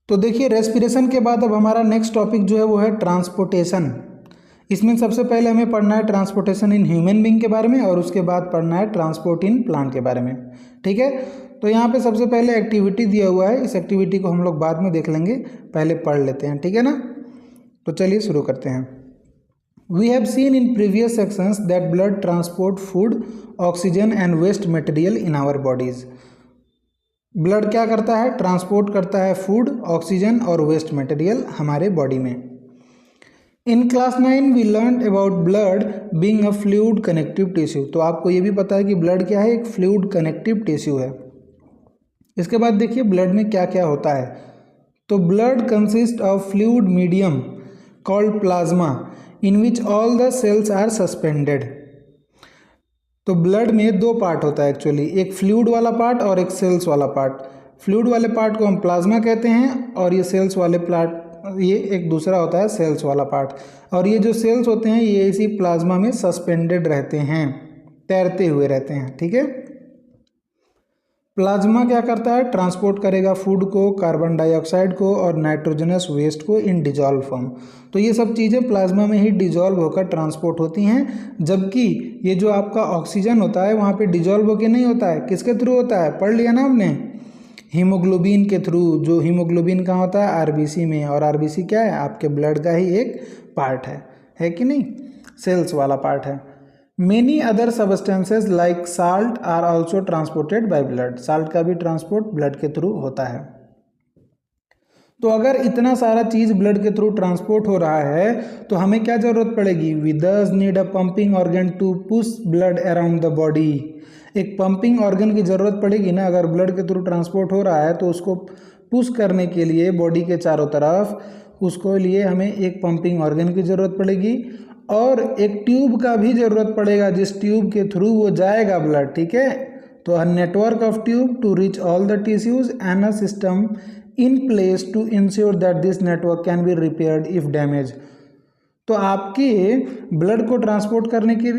तो देखिए रेस्पिरेशन के बाद अब हमारा नेक्स्ट टॉपिक जो है वो है ट्रांसपोर्टेशन। इसमें सबसे पहले हमें पढ़ना है ट्रांसपोर्टेशन इन ह्यूमन बीइंग के बारे में और उसके बाद पढ़ना है ट्रांसपोर्ट इन प्लांट के बारे में। ठीक है, तो यहाँ पे सबसे पहले एक्टिविटी दिया हुआ है, इस एक्टिविटी को हम लोग बाद में देख लेंगे, पहले पढ़ लेते हैं। ठीक है ना, तो चलिए शुरू करते हैं। We have seen in previous sections that blood transport food, oxygen and waste material in our bodies. Blood क्या करता है? ट्रांसपोर्ट करता है फूड, ऑक्सीजन और वेस्ट मटेरियल हमारे बॉडी में। In class 9 we learn about blood being a fluid connective tissue. तो आपको ये भी पता है कि ब्लड क्या है? एक फ्लूइड कनेक्टिव टिश्यू है। इसके बाद देखिए ब्लड में क्या क्या होता है। तो blood consist of fluid medium called plasma in which all the cells are suspended. तो ब्लड में दो पार्ट होता है एक्चुअली, एक फ्लूइड वाला पार्ट और एक सेल्स वाला पार्ट। फ्लूइड वाले पार्ट को हम प्लाज्मा कहते हैं और ये सेल्स वाले पार्ट, ये एक दूसरा होता है सेल्स वाला पार्ट। और ये जो सेल्स होते हैं ये इसी प्लाज्मा में सस्पेंडेड रहते हैं, तैरते हुए रहते हैं। ठीक है, प्लाज्मा क्या करता है? ट्रांसपोर्ट करेगा फूड को, कार्बन डाइऑक्साइड को और नाइट्रोजनस वेस्ट को इन डिजॉल्व फॉर्म। तो ये सब चीज़ें प्लाज्मा में ही डिजॉल्व होकर ट्रांसपोर्ट होती हैं, जबकि ये जो आपका ऑक्सीजन होता है वहाँ पे डिजॉल्व होकर नहीं होता है। किसके थ्रू होता है? पढ़ लिया ना हमने, हीमोग्लोबिन के थ्रू। जो हीमोग्लोबिन कहाँ होता है? आरबीसी में। और आरबीसी क्या है? आपके ब्लड का ही एक पार्ट है कि नहीं? सेल्स वाला पार्ट है। Many other substances like salt are also transported by blood. Salt का भी ट्रांसपोर्ट ब्लड के थ्रू होता है। तो अगर इतना सारा चीज़ ब्लड के थ्रू ट्रांसपोर्ट हो रहा है तो हमें क्या जरूरत पड़ेगी? We thus need a pumping organ to push blood around the body. एक पंपिंग ऑर्गन की ज़रूरत पड़ेगी ना, अगर ब्लड के थ्रू ट्रांसपोर्ट हो रहा है तो उसको पुश करने के लिए बॉडी के चारों तरफ, उसको लिए हमें एक पंपिंग ऑर्गन की ज़रूरत पड़ेगी और एक ट्यूब का भी ज़रूरत पड़ेगा जिस ट्यूब के थ्रू वो जाएगा ब्लड। ठीक है, तो a network of tube to reach all the tissues and a system in place to ensure that this network can be repaired if damage. तो आपके ब्लड को ट्रांसपोर्ट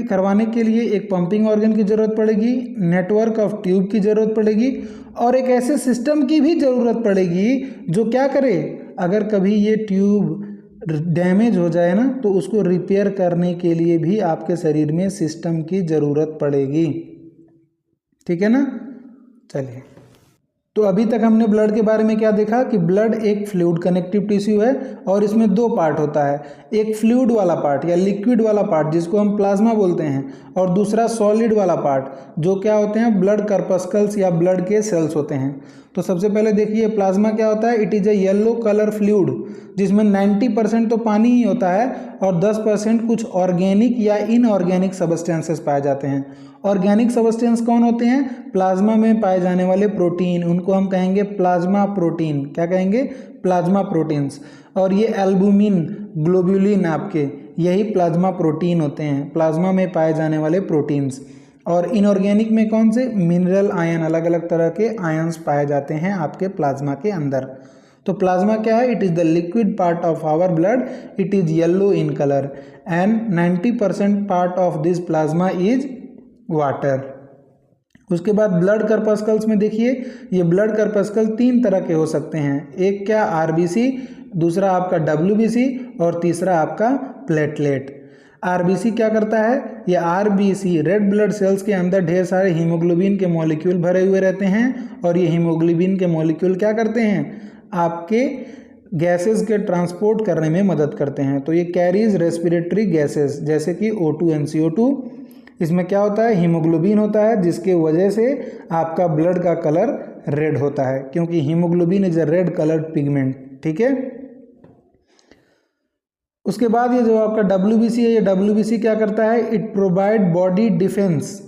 करवाने के लिए एक पंपिंग ऑर्गन की ज़रूरत पड़ेगी, नेटवर्क ऑफ ट्यूब की ज़रूरत पड़ेगी और एक ऐसे सिस्टम की भी ज़रूरत पड़ेगी जो क्या करे, अगर कभी ये ट्यूब डैमेज हो जाए ना तो उसको रिपेयर करने के लिए भी आपके शरीर में सिस्टम की ज़रूरत पड़ेगी। ठीक है ना, चलिए। तो अभी तक हमने ब्लड के बारे में क्या देखा कि ब्लड एक फ्लूइड कनेक्टिव टिश्यू है और इसमें दो पार्ट होता है, एक फ्लूइड वाला पार्ट या लिक्विड वाला पार्ट जिसको हम प्लाज्मा बोलते हैं और दूसरा सॉलिड वाला पार्ट जो क्या होते हैं? ब्लड कर्पस्कल्स या ब्लड के सेल्स होते हैं। तो सबसे पहले देखिए प्लाज्मा क्या होता है? It is a yellow colour fluid जिसमें 90% तो पानी ही होता है और 10% कुछ ऑर्गेनिक या इनऑर्गेनिक सब्सटेंसेस पाए जाते हैं। ऑर्गेनिक सब्सटेंस कौन होते हैं? प्लाज्मा में पाए जाने वाले प्रोटीन, उनको हम कहेंगे प्लाज्मा प्रोटीन। क्या कहेंगे? Plasma proteins. और ये एल्बुमिन, ग्लोब्युलिन आपके, यही प्लाज्मा प्रोटीन होते हैं, प्लाज्मा में पाए जाने वाले प्रोटीन्स। और इनऑर्गेनिक में कौन से? मिनरल आयन, अलग अलग तरह के आयन्स पाए जाते हैं आपके प्लाज्मा के अंदर। तो प्लाज्मा क्या है? It is the liquid part of our blood, it is yellow in colour and 90% part of this plasma is water. उसके बाद ब्लड कर्पस्कल्स में देखिए, ये ब्लड कर्पस्कल 3 तरह के हो सकते हैं। एक क्या? आरबीसी, दूसरा आपका डब्ल्यूबीसी और तीसरा आपका प्लेटलेट। आरबीसी क्या करता है? ये आरबीसी रेड ब्लड सेल्स के अंदर ढेर सारे हीमोग्लोबिन के मॉलिक्यूल भरे हुए रहते हैं और ये हीमोग्लोबिन के मॉलिक्यूल क्या करते हैं? आपके गैसेस के ट्रांसपोर्ट करने में मदद करते हैं। तो ये कैरीज रेस्पिरेटरी गैसेस जैसे कि O2 एंड CO2। इसमें क्या होता है? हीमोग्लोबिन होता है जिसके वजह से आपका ब्लड का कलर रेड होता है, क्योंकि haemoglobin is a red coloured pigment. ठीक है, उसके बाद ये जो आपका डब्ल्यूबीसी है, ये डब्ल्यूबीसी क्या करता है? It provide body defence.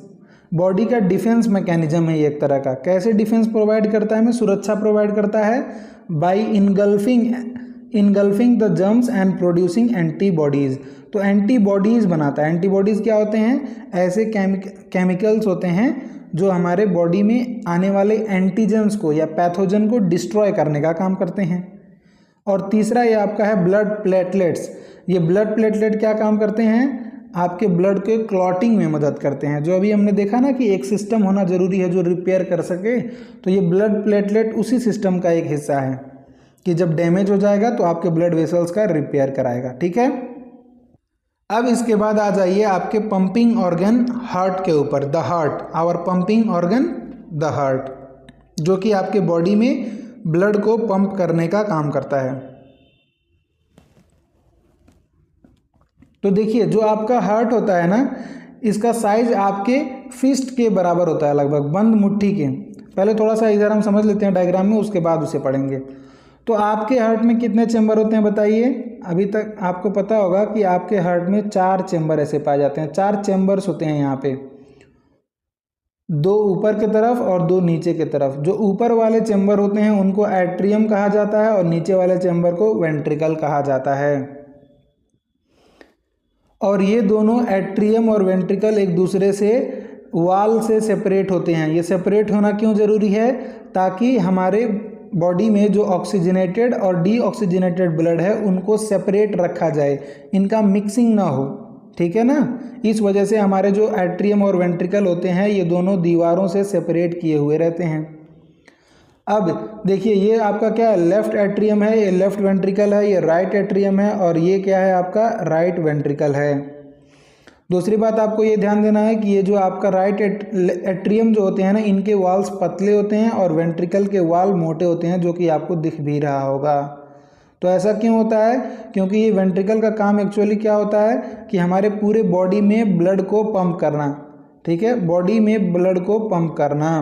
Body का डिफेंस मैकेनिज्म है ये एक तरह का। कैसे डिफेंस प्रोवाइड करता है? हमें सुरक्षा प्रोवाइड करता है by engulfing the germs and producing antibodies. तो एंटीबॉडीज़ बनाता है। एंटीबॉडीज़ क्या होते हैं? ऐसे केमिकल्स होते हैं जो हमारे बॉडी में आने वाले एंटीजेंस को या पैथोजन को डिस्ट्रॉय करने का काम करते हैं। और तीसरा ये आपका है ब्लड प्लेटलेट्स। ये ब्लड प्लेटलेट क्या काम करते हैं? आपके ब्लड के क्लॉटिंग में मदद करते हैं। जो अभी हमने देखा ना कि एक सिस्टम होना जरूरी है जो रिपेयर कर सके, तो ये ब्लड प्लेटलेट उसी सिस्टम का एक हिस्सा है। कि जब डैमेज हो जाएगा तो आपके ब्लड वेसल्स का रिपेयर कराएगा। ठीक है, अब इसके बाद आ जाइए आपके पंपिंग ऑर्गन हार्ट के ऊपर। The heart, our pumping organ the heart, जो कि आपके बॉडी में ब्लड को पंप करने का काम करता है। तो देखिए जो आपका हार्ट होता है ना, इसका साइज आपके फिस्ट के बराबर होता है, लगभग बंद मुट्ठी के। पहले थोड़ा सा इधर हम समझ लेते हैं डायग्राम में, उसके बाद उसे पढ़ेंगे। तो आपके हार्ट में कितने चैम्बर होते हैं बताइए? अभी तक आपको पता होगा कि आपके हार्ट में 4 चैम्बर ऐसे पाए जाते हैं। 4 चैम्बर्स होते हैं यहाँ पे, 2 ऊपर की तरफ और 2 नीचे की तरफ। जो ऊपर वाले चैम्बर होते हैं उनको एट्रियम कहा जाता है और नीचे वाले चैम्बर को वेंट्रिकल कहा जाता है। और ये दोनों एट्रियम और वेंट्रिकल एक दूसरे से वॉल से सेपरेट होते हैं। ये सेपरेट होना क्यों ज़रूरी है? ताकि हमारे बॉडी में जो ऑक्सीजनेटेड और डीऑक्सीजनेटेड ब्लड है उनको सेपरेट रखा जाए, इनका मिक्सिंग ना हो। ठीक है ना, इस वजह से हमारे जो एट्रियम और वेंट्रिकल होते हैं ये दोनों दीवारों से सेपरेट किए हुए रहते हैं। अब देखिए ये आपका क्या है, लेफ्ट एट्रियम है, ये लेफ्ट वेंट्रिकल है, ये राइट एट्रियम है और ये क्या है आपका राइट वेंट्रिकल है। दूसरी बात आपको ये ध्यान देना है कि ये जो आपका राइट एट्रियम जो होते हैं ना, इनके वॉल्स पतले होते हैं और वेंट्रिकल के वॉल मोटे होते हैं, जो कि आपको दिख भी रहा होगा। तो ऐसा क्यों होता है? क्योंकि ये वेंट्रिकल का काम एक्चुअली क्या होता है कि हमारे पूरे बॉडी में ब्लड को पंप करना। ठीक है, बॉडी में ब्लड को पंप करना।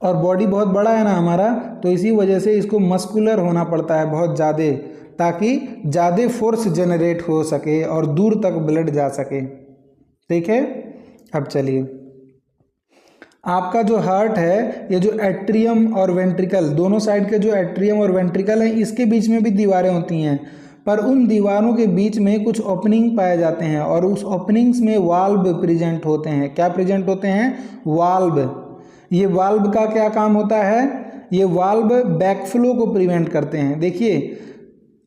और बॉडी बहुत बड़ा है ना हमारा, तो इसी वजह से इसको मस्कुलर होना पड़ता है बहुत ज़्यादा, ताकि ज़्यादा फोर्स जनरेट हो सके और दूर तक ब्लड जा सके। ठीक है, अब चलिए आपका जो हार्ट है, ये जो एट्रियम और वेंट्रिकल दोनों साइड के जो एट्रियम और वेंट्रिकल हैं, इसके बीच में भी दीवारें होती हैं, पर उन दीवारों के बीच में कुछ ओपनिंग पाए जाते हैं और उस ओपनिंग्स में वाल्व प्रेजेंट होते हैं। क्या प्रेजेंट होते हैं? वाल्व। ये वाल्व का क्या काम होता है? ये वाल्व बैकफ्लो को प्रिवेंट करते हैं। देखिए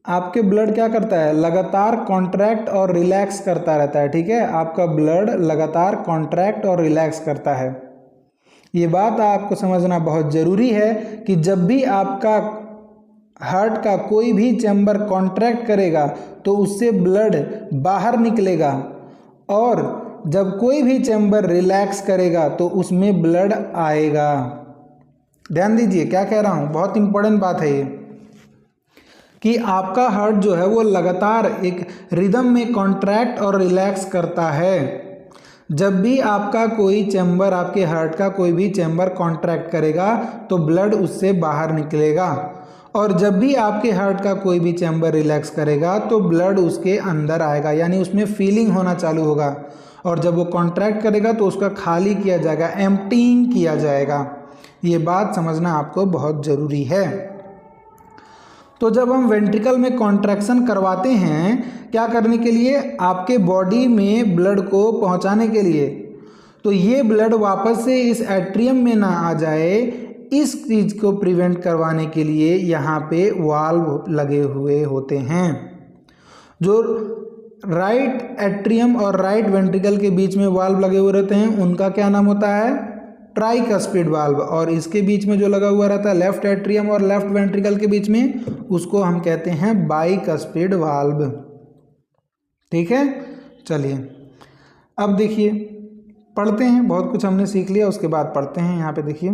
आपके ब्लड क्या करता है, लगातार कॉन्ट्रैक्ट और रिलैक्स करता रहता है। ठीक है, आपका ब्लड लगातार कॉन्ट्रैक्ट और रिलैक्स करता है। ये बात आपको समझना बहुत ज़रूरी है कि जब भी आपका हार्ट का कोई भी चैम्बर कॉन्ट्रैक्ट करेगा तो उससे ब्लड बाहर निकलेगा, और जब कोई भी चैम्बर रिलैक्स करेगा तो उसमें ब्लड आएगा। ध्यान दीजिए क्या कह रहा हूँ, बहुत इंपॉर्टेंट बात है ये, कि आपका हार्ट जो है वो लगातार एक रिदम में कॉन्ट्रैक्ट और रिलैक्स करता है। जब भी आपका कोई चैम्बर, आपके हार्ट का कोई भी चैम्बर कॉन्ट्रैक्ट करेगा तो ब्लड उससे बाहर निकलेगा, और जब भी आपके हार्ट का कोई भी चैम्बर रिलैक्स करेगा तो ब्लड उसके अंदर आएगा, यानी उसमें फीलिंग होना चालू होगा। और जब वो कॉन्ट्रैक्ट करेगा तो उसका खाली किया जाएगा, एम्प्टीइंग किया जाएगा। ये बात समझना आपको बहुत ज़रूरी है। तो जब हम वेंट्रिकल में कॉन्ट्रैक्शन करवाते हैं, क्या करने के लिए? आपके बॉडी में ब्लड को पहुंचाने के लिए। तो ये ब्लड वापस से इस एट्रियम में ना आ जाए, इस चीज़ को प्रिवेंट करवाने के लिए यहाँ पे वाल्व लगे हुए होते हैं। जो राइट एट्रियम और राइट वेंट्रिकल के बीच में वाल्व लगे हुए रहते हैं उनका क्या नाम होता है? Tricuspid valve. और इसके बीच में जो लगा हुआ रहता है लेफ्ट एट्रियम और लेफ्ट वेंट्रिकल के बीच में, उसको हम कहते हैं बाइकस्पिड वाल्व। ठीक है, चलिए अब देखिए पढ़ते हैं, बहुत कुछ हमने सीख लिया, उसके बाद पढ़ते हैं। यहाँ पे देखिए,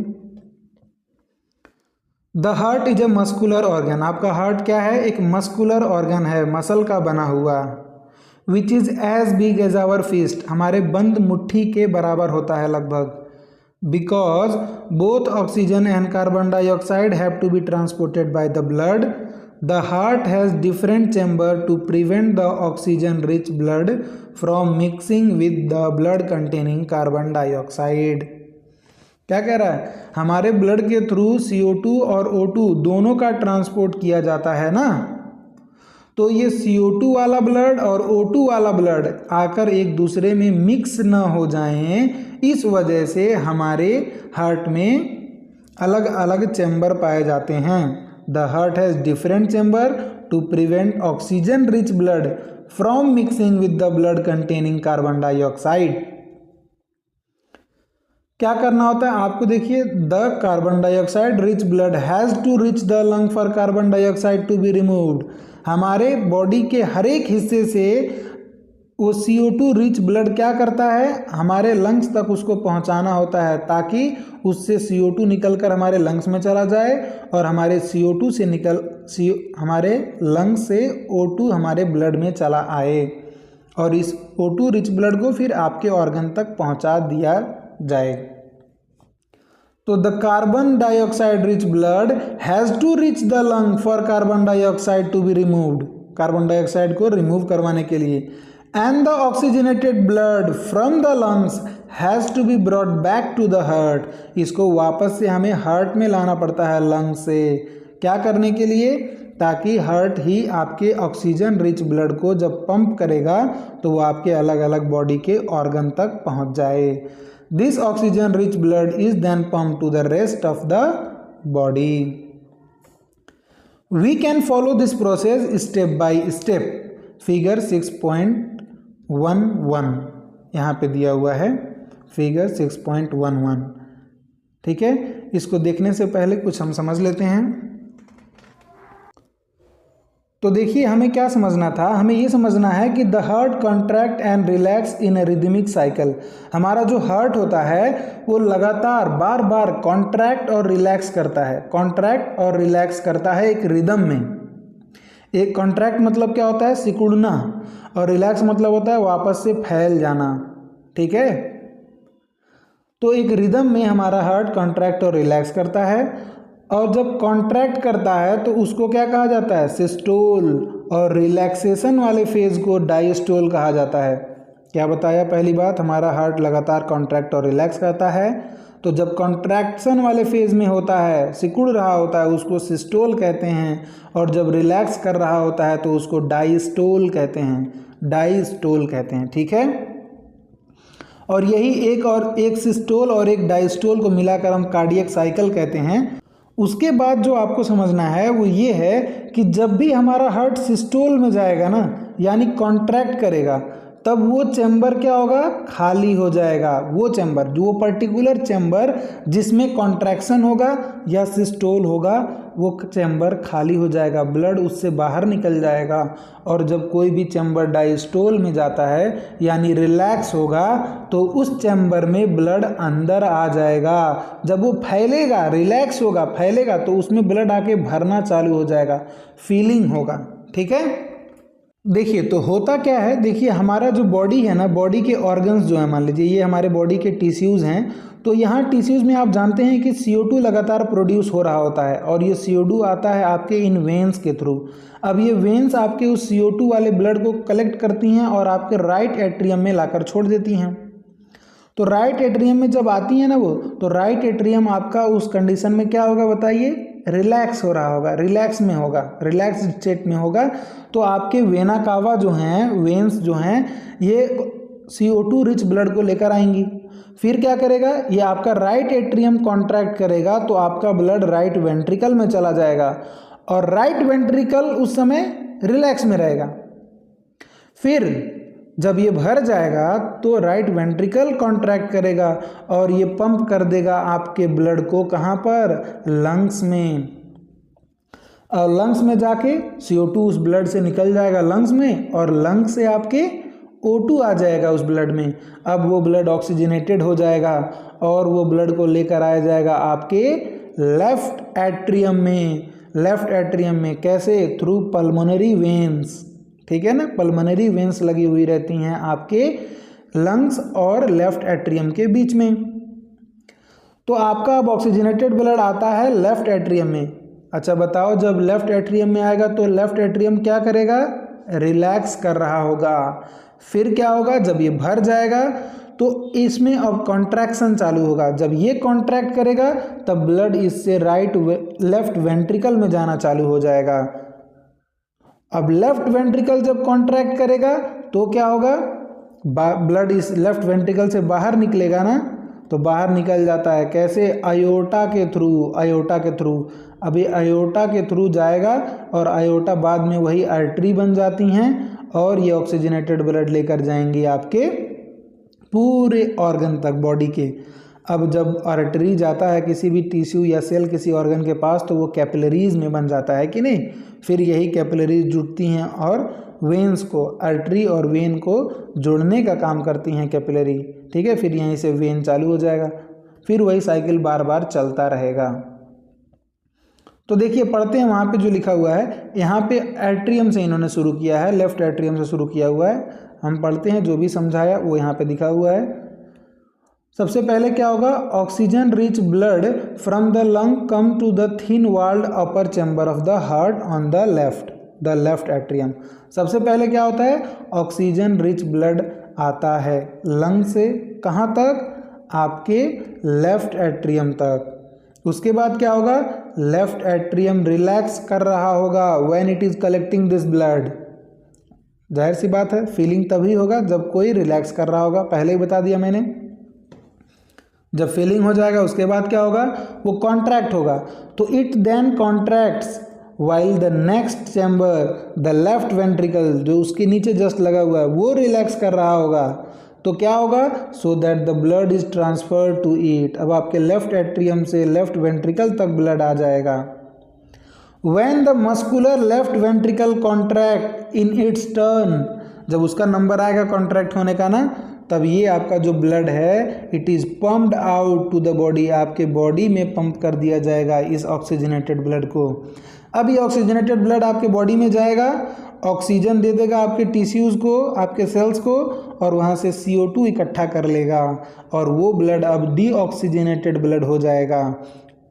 the heart is a muscular organ. आपका हार्ट क्या है? एक मस्कुलर ऑर्गन है, मसल का बना हुआ, which is as big as our fist. हमारे बंद मुट्ठी के बराबर होता है लगभग। Because both oxygen and carbon dioxide have to be transported by the blood, the heart has different chamber to prevent the oxygen rich blood from mixing with the blood containing carbon dioxide. क्या कह रहा है? हमारे blood के through CO2 और O2 दोनों का transport किया जाता है ना, तो ये CO2 वाला ब्लड और O2 वाला ब्लड आकर एक दूसरे में मिक्स ना हो जाएं, इस वजह से हमारे हार्ट में अलग अलग चैम्बर पाए जाते हैं। The heart has different chamber to prevent oxygen rich blood from mixing with the blood containing carbon dioxide. क्या करना होता है आपको, देखिए the carbon dioxide rich blood has to reach the lung for carbon dioxide to be removed. हमारे body के हर एक हिस्से से वो CO2 रिच ब्लड क्या करता है, हमारे लंग्स तक उसको पहुंचाना होता है ताकि उससे CO2 निकल कर हमारे लंग्स में चला जाए और हमारे CO2 से हमारे लंग्स से O2 हमारे ब्लड में चला आए और इस O2 रिच ब्लड को फिर आपके ऑर्गन तक पहुंचा दिया जाए। तो the carbon dioxide rich blood has to reach the lung for carbon dioxide to be removed, carbon dioxide को रिमूव करवाने के लिए। And the oxygenated blood from the lungs has to be brought back to the heart, इसको वापस से हमें heart में लाना पड़ता है लंग से, क्या करने के लिए, ताकि हार्ट ही आपके ऑक्सीजन रिच ब्लड को जब पंप करेगा तो वो आपके अलग अलग बॉडी के ऑर्गन तक पहुंच जाए। This oxygen rich blood is then pump to the rest of the body. We can follow this process step by step. Figure 6.11 यहाँ पे दिया हुआ है, फिगर 6.11, ठीक है। इसको देखने से पहले कुछ हम समझ लेते हैं। तो देखिए हमें क्या समझना था, हमें ये समझना है कि the heart contract and relax in A rhythmic cycle. हमारा जो हार्ट होता है वो लगातार बार बार कॉन्ट्रैक्ट और रिलैक्स करता है, कॉन्ट्रैक्ट और रिलैक्स करता है एक रिदम में। एक कॉन्ट्रैक्ट मतलब क्या होता है, सिकुड़ना, और रिलैक्स मतलब होता है वापस से फैल जाना, ठीक है। तो एक रिदम में हमारा हार्ट कॉन्ट्रैक्ट और रिलैक्स करता है, और जब कॉन्ट्रैक्ट करता है तो उसको क्या कहा जाता है, सिस्टोल, और रिलैक्सेशन वाले फेज को डायस्टोल कहा जाता है। क्या बताया, पहली बात हमारा हार्ट लगातार कॉन्ट्रैक्ट और रिलैक्स करता है, तो जब कॉन्ट्रैक्शन वाले फेज में होता है, सिकुड़ रहा होता है, उसको सिस्टोल कहते हैं, और जब रिलैक्स कर रहा होता है तो उसको डायस्टोल कहते हैं, डायस्टोल कहते हैं, ठीक है। और यही एक सिस्टोल और एक डायस्टोल को मिलाकर हम कार्डियक साइकिल कहते हैं। उसके बाद जो आपको समझना है वो ये है कि जब भी हमारा हार्ट सिस्टोल में जाएगा ना, यानी कॉन्ट्रैक्ट करेगा, तब वो चैम्बर क्या होगा, खाली हो जाएगा। वो चैम्बर, जो पर्टिकुलर चैम्बर जिसमें कॉन्ट्रैक्शन होगा या सिस्टोल होगा, वो चैम्बर खाली हो जाएगा, ब्लड उससे बाहर निकल जाएगा। और जब कोई भी चैम्बर डायस्टोल में जाता है यानी रिलैक्स होगा, तो उस चैम्बर में ब्लड अंदर आ जाएगा। जब वो फैलेगा, रिलैक्स होगा, फैलेगा, तो उसमें ब्लड आके भरना चालू हो जाएगा, फीलिंग होगा, ठीक है। देखिए तो होता क्या है, देखिए हमारा जो बॉडी है ना, बॉडी के ऑर्गन्स जो है, मान लीजिए ये हमारे बॉडी के टिश्यूज़ हैं, तो यहाँ टिश्यूज़ में आप जानते हैं कि CO2 लगातार प्रोड्यूस हो रहा होता है, और ये CO2 आता है आपके इन वेन्स के थ्रू। अब ये वेन्स आपके उस CO2 वाले ब्लड को कलेक्ट करती हैं और आपके राइट एट्रियम में लाकर छोड़ देती हैं। तो राइट एट्रियम में जब आती है ना वो, तो राइट एट्रियम आपका उस कंडीशन में क्या होगा बताइए, रिलैक्स हो रहा होगा, रिलैक्स में होगा, रिलैक्स स्टेट में होगा। तो आपके वेना कावा जो हैं, वेन्स जो हैं, ये CO2 रिच ब्लड को लेकर आएंगी। फिर क्या करेगा, ये आपका राइट एट्रियम कॉन्ट्रैक्ट करेगा, तो आपका ब्लड राइट वेंट्रिकल में चला जाएगा, और राइट वेंट्रिकल उस समय रिलैक्स में रहेगा। फिर जब ये भर जाएगा तो राइट वेंट्रिकल कॉन्ट्रैक्ट करेगा और ये पंप कर देगा आपके ब्लड को, कहाँ पर, लंग्स में। और लंग्स में जाके CO2 उस ब्लड से निकल जाएगा लंग्स में, और लंग्स से आपके O2 आ जाएगा उस ब्लड में। अब वो ब्लड ऑक्सीजनेटेड हो जाएगा और वो ब्लड को लेकर आया जाएगा आपके लेफ्ट एट्रियम में। लेफ्ट एट्रियम में कैसे, थ्रू पल्मोनरी वेन्स, ठीक है ना, पल्मोनरी वेन्स लगी हुई रहती हैं आपके लंग्स और लेफ्ट एट्रियम के बीच में। तो आपका अब ऑक्सीजनेटेड ब्लड आता है लेफ्ट एट्रियम में। अच्छा बताओ, जब लेफ्ट एट्रियम में आएगा तो लेफ्ट एट्रियम क्या करेगा, रिलैक्स कर रहा होगा। फिर क्या होगा, जब ये भर जाएगा तो इसमें अब कॉन्ट्रैक्शन चालू होगा। जब ये कॉन्ट्रैक्ट करेगा तब ब्लड इससे लेफ्ट वेंट्रिकल में जाना चालू हो जाएगा। अब लेफ्ट वेंट्रिकल जब कॉन्ट्रैक्ट करेगा तो क्या होगा, ब्लड इस लेफ्ट वेंट्रिकल से बाहर निकलेगा ना, तो बाहर निकल जाता है कैसे, आयोटा के थ्रू, आयोटा के थ्रू। अब ये आयोटा के थ्रू जाएगा और आयोटा बाद में वही आर्टरी बन जाती हैं और ये ऑक्सीजनेटेड ब्लड लेकर जाएंगी आपके पूरे ऑर्गन तक, बॉडी के। अब जब आर्टरी जाता है किसी भी टिश्यू या सेल किसी ऑर्गन के पास तो वो कैपिलरीज में बन जाता है कि नहीं, फिर यही कैपिलरीज जुड़ती हैं और वेन्स को, आर्टरी और वेन को जोड़ने का काम करती हैं कैपिलरी, ठीक है। फिर यहीं से वेन चालू हो जाएगा, फिर वही साइकिल बार बार चलता रहेगा। तो देखिए पढ़ते हैं वहाँ पे जो लिखा हुआ है, यहाँ पे एट्रियम से इन्होंने शुरू किया है, लेफ्ट एट्रियम से शुरू किया हुआ है। हम पढ़ते हैं, जो भी समझाया वो यहाँ पे दिखा हुआ है। सबसे पहले क्या होगा, oxygen rich blood from the lung come to the thin walled upper chamber of the heart on the left atrium. सबसे पहले क्या होता है, ऑक्सीजन रिच ब्लड आता है लंग से कहाँ तक, आपके लेफ्ट एट्रियम तक। उसके बाद क्या होगा, लेफ्ट एट्रियम रिलैक्स कर रहा होगा when it is collecting this blood. जाहिर सी बात है, फीलिंग तभी होगा जब कोई रिलैक्स कर रहा होगा, पहले ही बता दिया मैंने। जब फीलिंग हो जाएगा उसके बाद क्या होगा, वो कॉन्ट्रैक्ट होगा। तो it then contracts while the next chamber the left ventricle, जो उसके नीचे जस्ट लगा हुआ है वो रिलैक्स कर रहा होगा। तो क्या होगा, so that the blood is transferred to it. अब आपके लेफ्ट एट्रियम से लेफ्ट वेंट्रिकल तक ब्लड आ जाएगा। When the muscular left ventricle contract in its turn, जब उसका नंबर आएगा कॉन्ट्रैक्ट होने का ना, तब ये आपका जो ब्लड है it is pumped out to the body, आपके बॉडी में पंप कर दिया जाएगा इस ऑक्सीजनेटेड ब्लड को। अब ये ऑक्सीजनेटेड ब्लड आपके बॉडी में जाएगा, ऑक्सीजन दे देगा आपके टिश्यूज़ को, आपके सेल्स को, और वहाँ से CO2 इकट्ठा कर लेगा और वो ब्लड अब डीऑक्सीजनेटेड ब्लड हो जाएगा।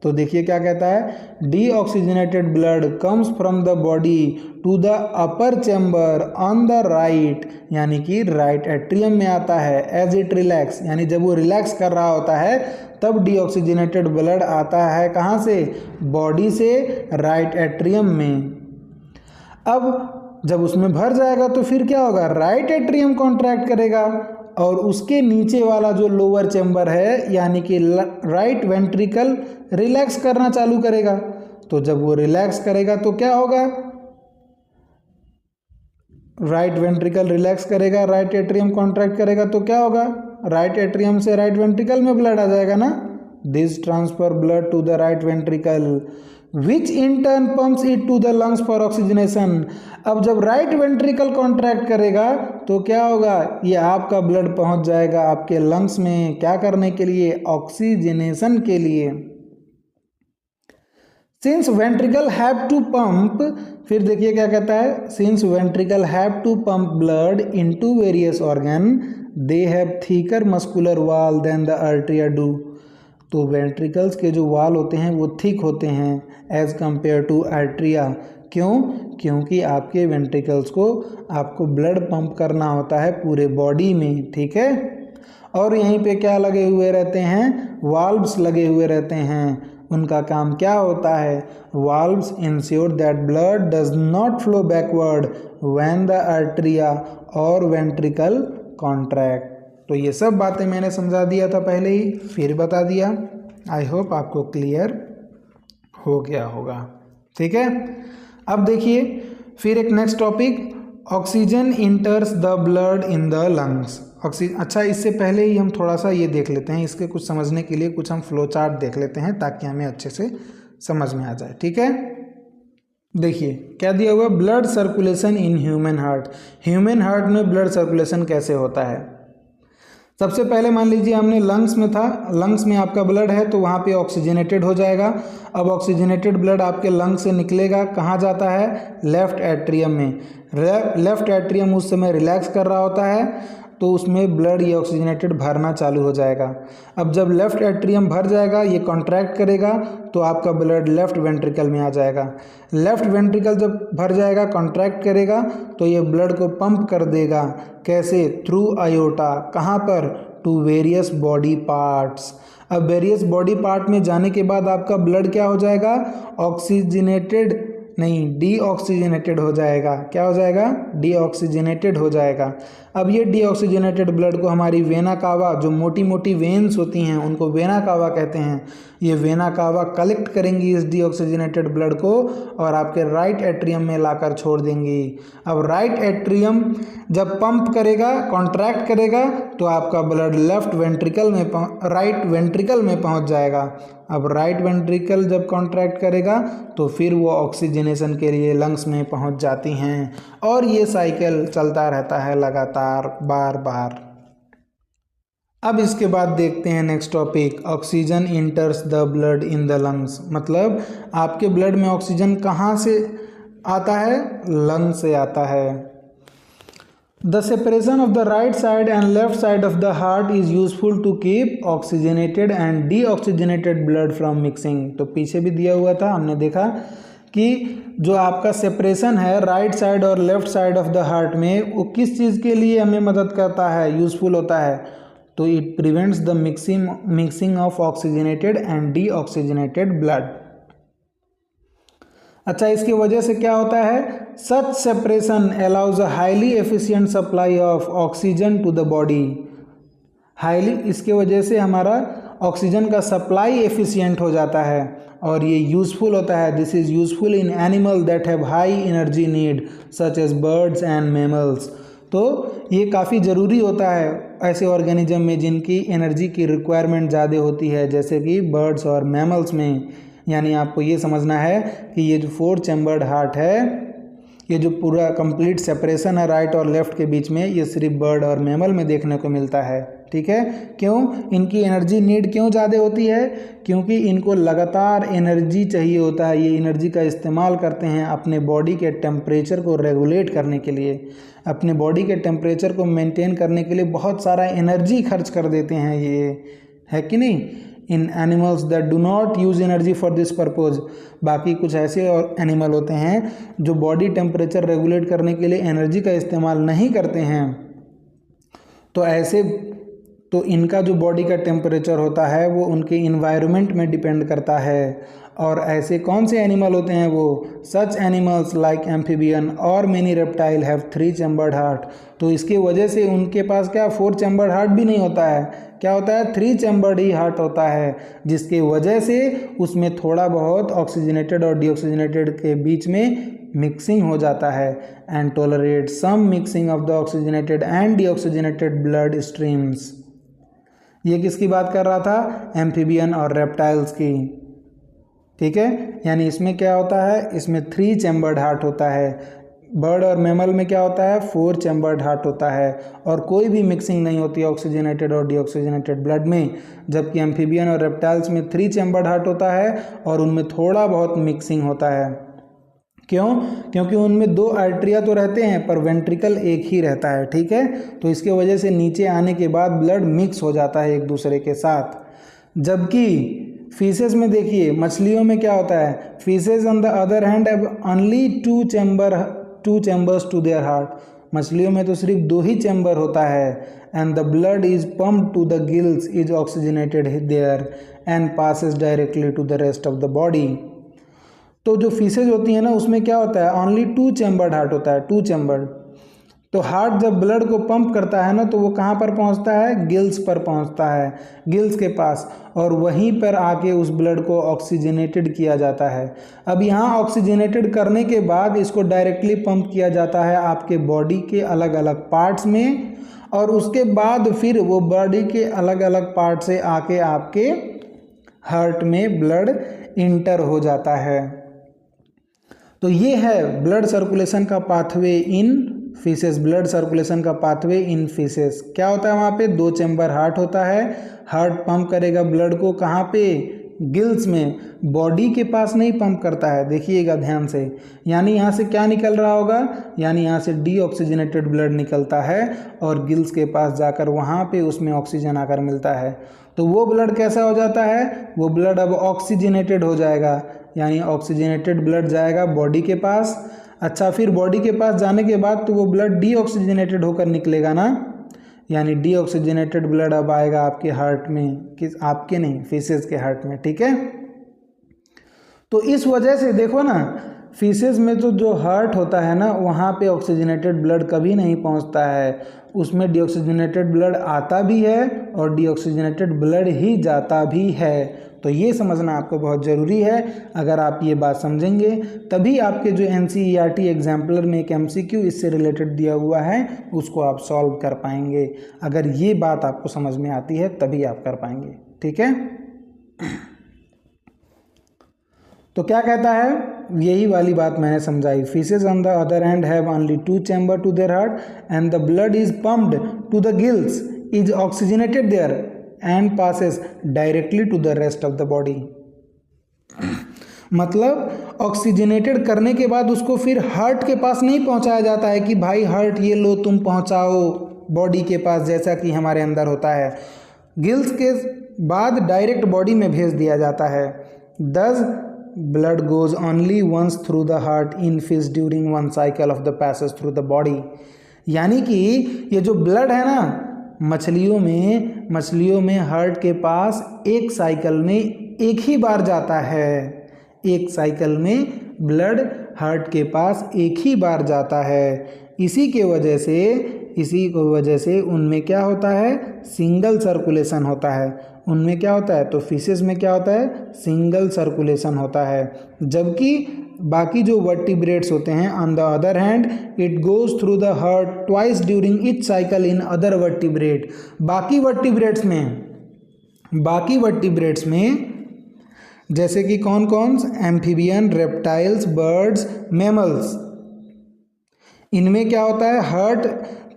तो देखिए क्या कहता है, deoxygenated blood comes from the body to the upper chamber on the right, यानी कि राइट एट्रियम में आता है एज इट रिलैक्स, यानी जब वो रिलैक्स कर रहा होता है तब डीऑक्सीजनेटेड ब्लड आता है कहाँ से, बॉडी से राइट एट्रियम में। अब जब उसमें भर जाएगा तो फिर क्या होगा, राइट एट्रियम कॉन्ट्रैक्ट करेगा और उसके नीचे वाला जो लोअर चैम्बर है यानी कि राइट वेंट्रिकल रिलैक्स करना चालू करेगा। तो जब वो रिलैक्स करेगा तो क्या होगा, राइट वेंट्रिकल रिलैक्स करेगा, राइट एट्रियम कॉन्ट्रैक्ट करेगा तो क्या होगा, राइट एट्रियम से राइट वेंट्रिकल में ब्लड आ जाएगा ना। This transfer blood to the right ventricle which in turn pumps it to the lungs for oxygenation. अब जब राइट वेंट्रिकल कॉन्ट्रैक्ट करेगा तो क्या होगा, ये आपका ब्लड पहुंच जाएगा आपके लंग्स में, क्या करने के लिए, ऑक्सीजनेशन के लिए। Since ventricle have to pump, फिर देखिए क्या कहता है, since ventricle have to pump blood into various organ they have thicker muscular wall than the atria do. तो वेंट्रिकल्स के जो वॉल होते हैं वो थिक होते हैं एज कंपेयर टू आर्टरिया। क्यों, क्योंकि आपके वेंट्रिकल्स को आपको ब्लड पंप करना होता है पूरे बॉडी में, ठीक है। और यहीं पे क्या लगे हुए रहते हैं, वाल्व्स लगे हुए रहते हैं। उनका काम क्या होता है, valves ensure that blood does not flow backward when the atria और वेंट्रिकल कॉन्ट्रैक्ट। तो ये सब बातें मैंने समझा दिया था पहले ही, फिर बता दिया। आई होप आपको क्लियर हो गया होगा, ठीक है। अब देखिए फिर एक next topic, oxygen इंटर्स the blood in the lungs. अच्छा, इससे पहले ही हम थोड़ा सा ये देख लेते हैं, इसके कुछ समझने के लिए कुछ हम फ्लो चार्ट देख लेते हैं ताकि हमें अच्छे से समझ में आ जाए, ठीक है। देखिए क्या दिया हुआ, blood circulation in human heart. Human heart में ब्लड सर्कुलेशन कैसे होता है। सबसे पहले मान लीजिए हमने लंग्स में था, लंग्स में आपका ब्लड है तो वहाँ पे ऑक्सीजनेटेड हो जाएगा। अब ऑक्सीजनेटेड ब्लड आपके लंग्स से निकलेगा, कहाँ जाता है, लेफ्ट एट्रियम में। लेफ्ट एट्रियम उस समय रिलैक्स कर रहा होता है तो उसमें ब्लड ये ऑक्सीजनेटेड भरना चालू हो जाएगा। अब जब लेफ्ट एट्रियम भर जाएगा, ये कॉन्ट्रैक्ट करेगा तो आपका ब्लड लेफ्ट वेंट्रिकल में आ जाएगा। लेफ्ट वेंट्रिकल जब भर जाएगा, कॉन्ट्रैक्ट करेगा तो ये ब्लड को पंप कर देगा, कैसे, थ्रू आयोटा, कहाँ पर, टू वेरियस बॉडी पार्ट्स। अब वेरियस बॉडी पार्ट में जाने के बाद आपका ब्लड क्या हो जाएगा, ऑक्सीजनेटेड नहीं, डीऑक्सीजनेटेड हो जाएगा। क्या हो जाएगा, डीऑक्सीजनेटेड हो जाएगा। अब ये डीऑक्सीजनेटेड ब्लड को हमारी वेना कावा, जो मोटी मोटी वेन्स होती हैं उनको वेना कावा कहते हैं, ये वेना कावा कलेक्ट करेंगी इस डीऑक्सीजनेटेड ब्लड को और आपके राइट एट्रियम में लाकर छोड़ देंगी। अब राइट एट्रियम जब पंप करेगा, कॉन्ट्रैक्ट करेगा, तो आपका ब्लड राइट वेंट्रिकल में पहुंच जाएगा। अब राइट वेंट्रिकल जब कॉन्ट्रैक्ट करेगा तो फिर वो ऑक्सीजनेशन के लिए लंग्स में पहुंच जाती हैं और ये साइकिल चलता रहता है लगातार बार बार। अब इसके बाद देखते हैं next topic, oxygen इंटर्स the blood in the lungs. मतलब आपके ब्लड में ऑक्सीजन कहाँ से आता है? लंग से आता है। The separation of the right side and left side of the heart is useful to keep oxygenated and deoxygenated blood from mixing. तो पीछे भी दिया हुआ था, हमने देखा कि जो आपका सेपरेशन है राइट साइड और left side of the heart में, वो किस चीज़ के लिए हमें मदद करता है, यूजफुल होता है? तो it prevents the mixing of oxygenated and deoxygenated blood. अच्छा, इसकी वजह से क्या होता है? Such separation allows a highly efficient supply of oxygen to the body. इसके वजह से हमारा ऑक्सीजन का सप्लाई एफिशिएंट हो जाता है और ये यूजफुल होता है। This is useful in animal that have high energy need such as birds and mammals. तो ये काफ़ी ज़रूरी होता है ऐसे ऑर्गेनिज्म में जिनकी एनर्जी की रिक्वायरमेंट ज़्यादा होती है, जैसे कि बर्ड्स और मैमल्स में। यानी आपको ये समझना है कि ये जो 4 चैम्बर्ड हार्ट है, ये जो पूरा कंप्लीट सेपरेशन है राइट और लेफ्ट के बीच में, ये सिर्फ बर्ड और मैमल में देखने को मिलता है। ठीक है, क्यों? इनकी एनर्जी नीड क्यों ज़्यादा होती है? क्योंकि इनको लगातार एनर्जी चाहिए होता है। ये एनर्जी का इस्तेमाल करते हैं अपने बॉडी के टेम्परेचर को रेगुलेट करने के लिए, अपने बॉडी के टेम्परेचर को मेंटेन करने के लिए बहुत सारा एनर्जी खर्च कर देते हैं, ये है कि नहीं? In animals that do not use energy for this purpose. बाकी कुछ ऐसे और एनिमल होते हैं जो बॉडी टेम्परेचर रेगुलेट करने के लिए एनर्जी का इस्तेमाल नहीं करते हैं। तो इनका जो बॉडी का टेम्परेचर होता है वो उनके इन्वायरमेंट में डिपेंड करता है। और ऐसे कौन से एनिमल होते हैं वो? सच एनिमल्स लाइक एम्फीबियन और many reptile have 3 chambered heart. तो इसके वजह से उनके पास क्या 4 चैम्बर्ड हार्ट भी नहीं होता है, क्या होता है? 3 चैम्बर्ड ही हार्ट होता है, जिसके वजह से उसमें थोड़ा बहुत ऑक्सीजनेटेड और डीऑक्सीजनेटेड के बीच में मिक्सिंग हो जाता है and tolerate some mixing of the oxygenated and deoxygenated blood streams. ये किसकी बात कर रहा था? एम्फीबियन और रेप्टाइल्स की। ठीक है, यानी इसमें क्या होता है? इसमें 3 चैम्बर्ड हार्ट होता है। बर्ड और मैमल में क्या होता है? 4 चैम्बर्ड हार्ट होता है और कोई भी मिक्सिंग नहीं होती है ऑक्सीजनेटेड और डीऑक्सीजनेटेड ब्लड में। जबकि एम्फीबियन और रेप्टाइल्स में 3 चैम्बर्ड हार्ट होता है और उनमें थोड़ा बहुत मिक्सिंग होता है। क्यों? क्योंकि उनमें 2 आर्टरिया तो रहते हैं पर वेंट्रिकल एक ही रहता है। ठीक है, तो इसके वजह से नीचे आने के बाद ब्लड मिक्स हो जाता है एक दूसरे के साथ। जबकि फीसेस में देखिए, मछलियों में क्या होता है? Fishes on the other hand have only 2 chambers to their heart. मछलियों में तो सिर्फ 2 ही चैम्बर होता है। And the blood is pumped to the gills is oxygenated there and passes directly to the rest of the body. तो जो faeces होती है ना, उसमें क्या होता है? ओनली 2 चैम्बर्ड हार्ट होता है, 2 चैम्बर्ड। तो हार्ट जब ब्लड को पंप करता है ना, तो वो कहाँ पर पहुँचता है? गिल्स पर पहुँचता है, गिल्स के पास, और वहीं पर आके उस ब्लड को ऑक्सीजनेटेड किया जाता है। अब यहाँ ऑक्सीजनेटेड करने के बाद इसको डायरेक्टली पंप किया जाता है आपके बॉडी के अलग अलग पार्ट्स में, और उसके बाद फिर वो बॉडी के अलग अलग पार्ट से आके आपके हार्ट में ब्लड इंटर हो जाता है। तो ये है ब्लड सर्कुलेशन का पाथवे इन फीसेस, ब्लड सर्कुलेशन का पाथवे इन फीसेस। क्या होता है? वहाँ पे 2 चैम्बर हार्ट होता है। हार्ट पंप करेगा ब्लड को कहाँ पे? गिल्स में, बॉडी के पास नहीं पंप करता है, देखिएगा ध्यान से। यानी यहाँ से क्या निकल रहा होगा? यानी यहाँ से डीऑक्सीजनेटेड ब्लड निकलता है और गिल्स के पास जाकर वहाँ पे उसमें ऑक्सीजन आकर मिलता है। तो वो ब्लड कैसा हो जाता है? वो ब्लड अब ऑक्सीजनेटेड हो जाएगा, यानी ऑक्सीजनेटेड ब्लड जाएगा बॉडी के पास। अच्छा, फिर बॉडी के पास जाने के बाद तो वो ब्लड डीऑक्सीजनेटेड होकर निकलेगा ना, यानी डीऑक्सीजनेटेड ब्लड अब आएगा आपके हार्ट में, किस आपके नहीं, फीसेस के हार्ट में। ठीक है, तो इस वजह से देखो ना, फीसेस में तो जो हार्ट होता है ना, वहाँ पे ऑक्सीजनेटेड ब्लड कभी नहीं पहुँचता है, उसमें डीऑक्सीजनेटेड ब्लड आता भी है और डीऑक्सीजनेटेड ब्लड ही जाता भी है। तो ये समझना आपको बहुत ज़रूरी है। अगर आप ये बात समझेंगे तभी आपके जो NCERT एग्जाम्पलर में एक MCQ इससे रिलेटेड दिया हुआ है उसको आप सॉल्व कर पाएंगे। अगर ये बात आपको समझ में आती है तभी आप कर पाएंगे, ठीक है। तो क्या कहता है, यही वाली बात मैंने समझाई। Fishes on the other hand have only 2 chamber to their heart and the blood is pumped to the gills, is oxygenated there and passes directly to the rest of the body. मतलब oxygenated करने के बाद उसको फिर heart के पास नहीं पहुंचाया जाता है कि भाई हार्ट ये लो तुम पहुंचाओ बॉडी के पास, जैसा कि हमारे अंदर होता है। गिल्स के बाद डायरेक्ट बॉडी में भेज दिया जाता है। दस blood goes only once through the heart in fish during one cycle of the passage through the body। यानी कि ये जो ब्लड है ना, मछलियों में हार्ट के पास एक साइकिल में एक ही बार जाता है। एक साइकिल में ब्लड हार्ट के पास एक ही बार जाता है। इसी की वजह से उनमें क्या होता है, सिंगल सर्कुलेशन होता है। उनमें क्या होता है, तो फिशेस में क्या होता है, सिंगल सर्कुलेशन होता है। जबकि बाकी जो वर्टिब्रेट्स होते हैं, on the other hand it goes through the heart twice during each cycle in other vertebrate. बाकी वर्टिब्रेट्स में जैसे कि कौन कौन, एम्फीबियन, रेप्टाइल्स, बर्ड्स, मैमल्स, इनमें क्या होता है, हार्ट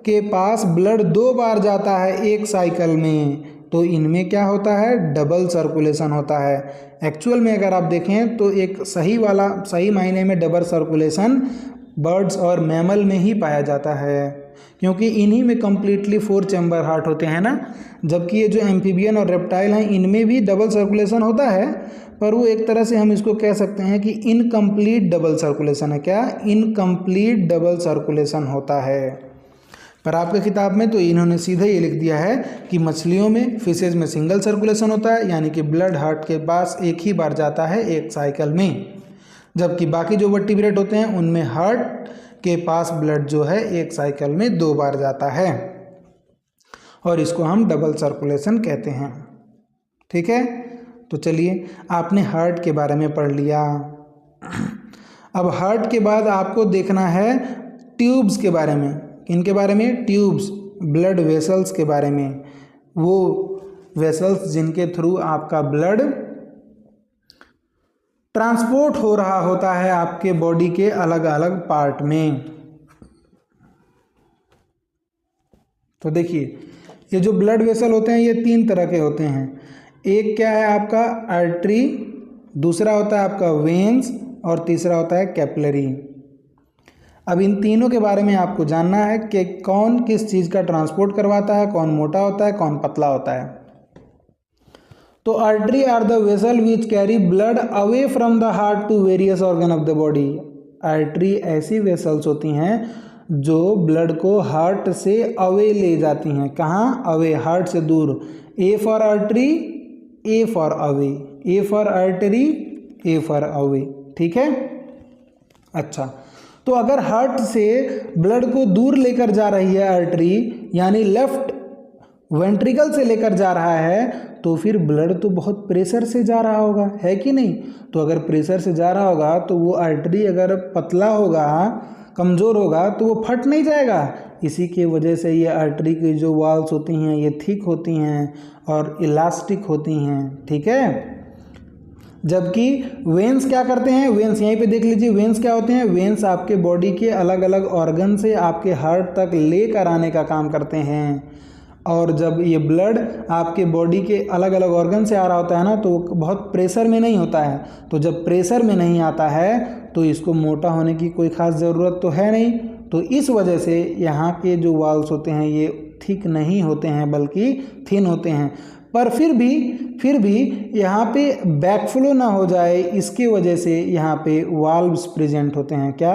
के पास ब्लड 2 बार जाता है एक साइकिल में। तो इनमें क्या होता है, डबल सर्कुलेशन होता है। एक्चुअल में अगर आप देखें तो एक सही मायने में डबल सर्कुलेशन बर्ड्स और मैमल में ही पाया जाता है, क्योंकि इन्हीं में कम्प्लीटली 4 चैम्बर हार्ट होते हैं ना। जबकि ये जो एम्फीबियन और रेप्टाइल हैं इनमें भी डबल सर्कुलेशन होता है, पर वो एक तरह से हम इसको कह सकते हैं कि इनकम्प्लीट डबल सर्कुलेशन है। क्या, इनकम्प्लीट डबल सर्कुलेशन होता है। पर आपके किताब में तो इन्होंने सीधे ये लिख दिया है कि मछलियों में, फिशेज में सिंगल सर्कुलेशन होता है, यानी कि ब्लड हार्ट के पास एक ही बार जाता है एक साइकिल में। जबकि बाकी जो वर्टिब्रेट होते हैं उनमें हार्ट के पास ब्लड जो है एक साइकिल में 2 बार जाता है, और इसको हम डबल सर्कुलेशन कहते हैं, ठीक है। तो चलिए, आपने हार्ट के बारे में पढ़ लिया। अब हार्ट के बाद आपको देखना है ट्यूब्स के बारे में। इनके बारे में, ट्यूब्स, ब्लड वेसल्स के बारे में। वो वेसल्स जिनके थ्रू आपका ब्लड ट्रांसपोर्ट हो रहा होता है आपके बॉडी के अलग अलग पार्ट में। तो देखिए, ये जो ब्लड वेसल होते हैं ये 3 तरह के होते हैं। एक क्या है आपका आर्टरी, दूसरा होता है आपका वेन्स, और तीसरा होता है कैपिलरी। अब इन तीनों के बारे में आपको जानना है कि कौन किस चीज़ का ट्रांसपोर्ट करवाता है, कौन मोटा होता है, कौन पतला होता है। तो artery are the vessel which carry blood away from the heart to various organ of the body. Artery ऐसी वेसल्स होती हैं जो ब्लड को हार्ट से अवे ले जाती हैं। कहाँ अवे, हार्ट से दूर। A for artery, A for away, A for artery, A for away, ठीक है। अच्छा, तो अगर हार्ट से ब्लड को दूर लेकर जा रही है आर्टरी, यानी लेफ्ट वेंट्रिकल से लेकर जा रहा है, तो फिर ब्लड तो बहुत प्रेशर से जा रहा होगा, है कि नहीं। तो अगर प्रेशर से जा रहा होगा तो वो आर्टरी अगर पतला होगा, कमज़ोर होगा, तो वो फट नहीं जाएगा। इसी के वजह से ये आर्टरी की जो वॉल्स होती हैं ये थिक होती हैं और इलास्टिक होती हैं, ठीक है। जबकि वेन्स क्या करते हैं, वेन्स यहीं पे देख लीजिए, वेन्स क्या होते हैं, वेन्स आपके बॉडी के अलग अलग ऑर्गन से आपके हार्ट तक लेकर आने का काम करते हैं। और जब ये ब्लड आपके बॉडी के अलग अलग ऑर्गन से आ रहा होता है ना, तो बहुत प्रेशर में नहीं होता है। तो जब प्रेशर में नहीं आता है तो इसको मोटा होने की कोई ख़ास ज़रूरत तो है नहीं। तो इस वजह से यहाँ के जो वाल्स होते हैं ये थिक नहीं होते हैं बल्कि थिन होते हैं। पर फिर भी यहाँ पे बैकफ्लो ना हो जाए, इसके वजह से यहाँ पे वाल्व्स प्रेजेंट होते हैं। क्या,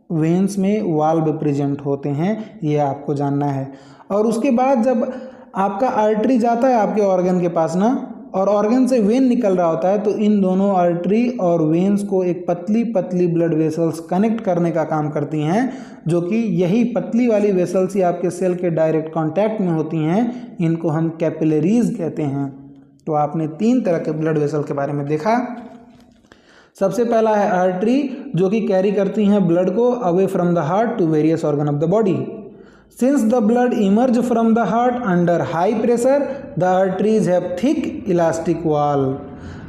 वेन्स में वाल्व प्रेजेंट होते हैं, ये आपको जानना है। और उसके बाद जब आपका आर्टरी जाता है आपके ऑर्गन के पास ना, और ऑर्गन से वेन निकल रहा होता है, तो इन दोनों आर्टरी और वेन्स को एक पतली पतली ब्लड वेसल्स कनेक्ट करने का काम करती हैं, जो कि यही पतली वाली वेसल्स ही आपके सेल के डायरेक्ट कांटेक्ट में होती हैं, इनको हम कैपिलरीज कहते हैं। तो आपने 3 तरह के ब्लड वेसल के बारे में देखा। सबसे पहला है आर्टरी, जो कि कैरी करती हैं ब्लड को away from the heart to various organ of the body. Since the blood emerge from the heart under high pressure, the arteries have thick elastic wall.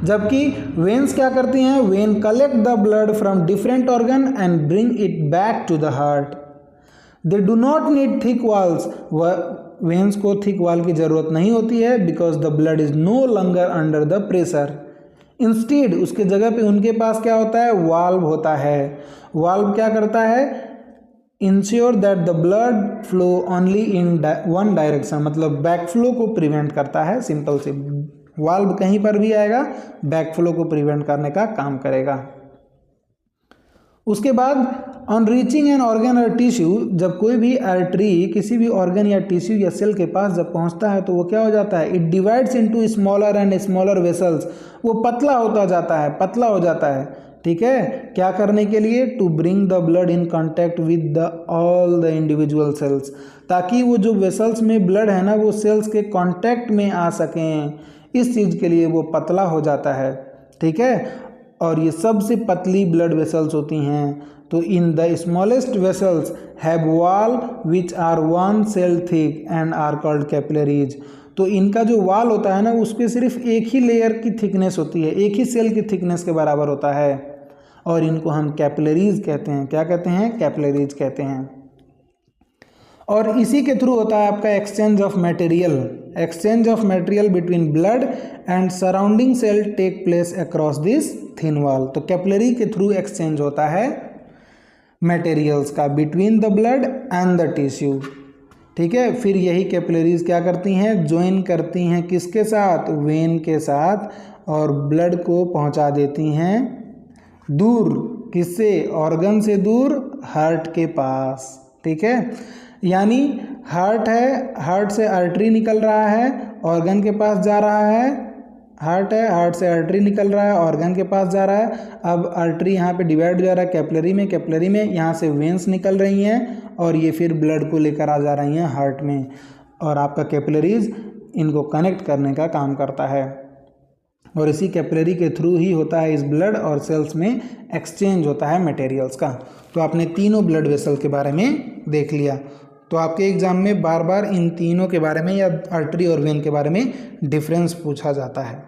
जबकि veins क्या करती हैं? Vein collect the blood from different organ and bring it back to the heart. They do not need thick walls. Veins को thick wall की जरूरत नहीं होती है because the blood is no longer under the pressure. Instead उसके जगह पे उनके पास क्या होता है? Valve होता है। Valve क्या करता है? Ensure that the blood flow only in one direction, मतलब बैक फ्लो को प्रिवेंट करता है। सिंपल से वाल्व कहीं पर भी आएगा, बैक फ्लो को प्रिवेंट करने का काम करेगा। उसके बाद ऑन रीचिंग एन ऑर्गन और टिश्यू, जब कोई भी आर्टरी किसी भी ऑर्गन या टिश्यू या सेल के पास जब पहुंचता है तो वो क्या हो जाता है? It divides into smaller and smaller vessels. वो पतला होता जाता है, पतला हो जाता है। ठीक है, क्या करने के लिए? To bring the blood in contact with the all the individual cells, ताकि वो जो वेसल्स में ब्लड है ना, वो सेल्स के कांटेक्ट में आ सकें। इस चीज़ के लिए वो पतला हो जाता है। ठीक है, और ये सबसे पतली ब्लड वेसल्स होती हैं। तो in the smallest vessels have wall which are 1 cell thick and are called capillaries. तो इनका जो वाल होता है ना, उस पर सिर्फ एक ही लेयर की थिकनेस होती है, एक ही सेल की थिकनेस के बराबर होता है, और इनको हम कैपिलरीज कहते हैं। क्या कहते हैं? कैपिलरीज कहते हैं। और इसी के थ्रू होता है आपका exchange of material. Exchange of material between blood and surrounding cell take place across this thin wall. तो कैपिलरी के थ्रू एक्सचेंज होता है मटेरियल्स का between the blood and the tissue. ठीक है, फिर यही कैपिलरीज क्या करती हैं? ज्वाइन करती हैं किसके साथ? वेन के साथ, और ब्लड को पहुंचा देती हैं दूर। किससे? ऑर्गन से दूर, हार्ट के पास। ठीक है, यानी हार्ट है, हार्ट से आर्टरी निकल रहा है, ऑर्गन के पास जा रहा है। हार्ट है, हार्ट से आर्टरी निकल रहा है, ऑर्गन के पास जा रहा है। अब आर्टरी यहाँ पे डिवाइड हो जा रहा है कैपिलरी में, कैपिलरी में यहाँ से वेन्स निकल रही हैं, और ये फिर ब्लड को लेकर आ जा रही हैं हार्ट में, और आपका कैपिलरीज इनको कनेक्ट करने का काम करता है। और इसी कैपिलरी के थ्रू ही होता है इस ब्लड और सेल्स में एक्सचेंज होता है मटेरियल्स का। तो आपने तीनों ब्लड वेसल के बारे में देख लिया। तो आपके एग्जाम में बार बार इन तीनों के बारे में या आर्टरी और वेन के बारे में डिफरेंस पूछा जाता है।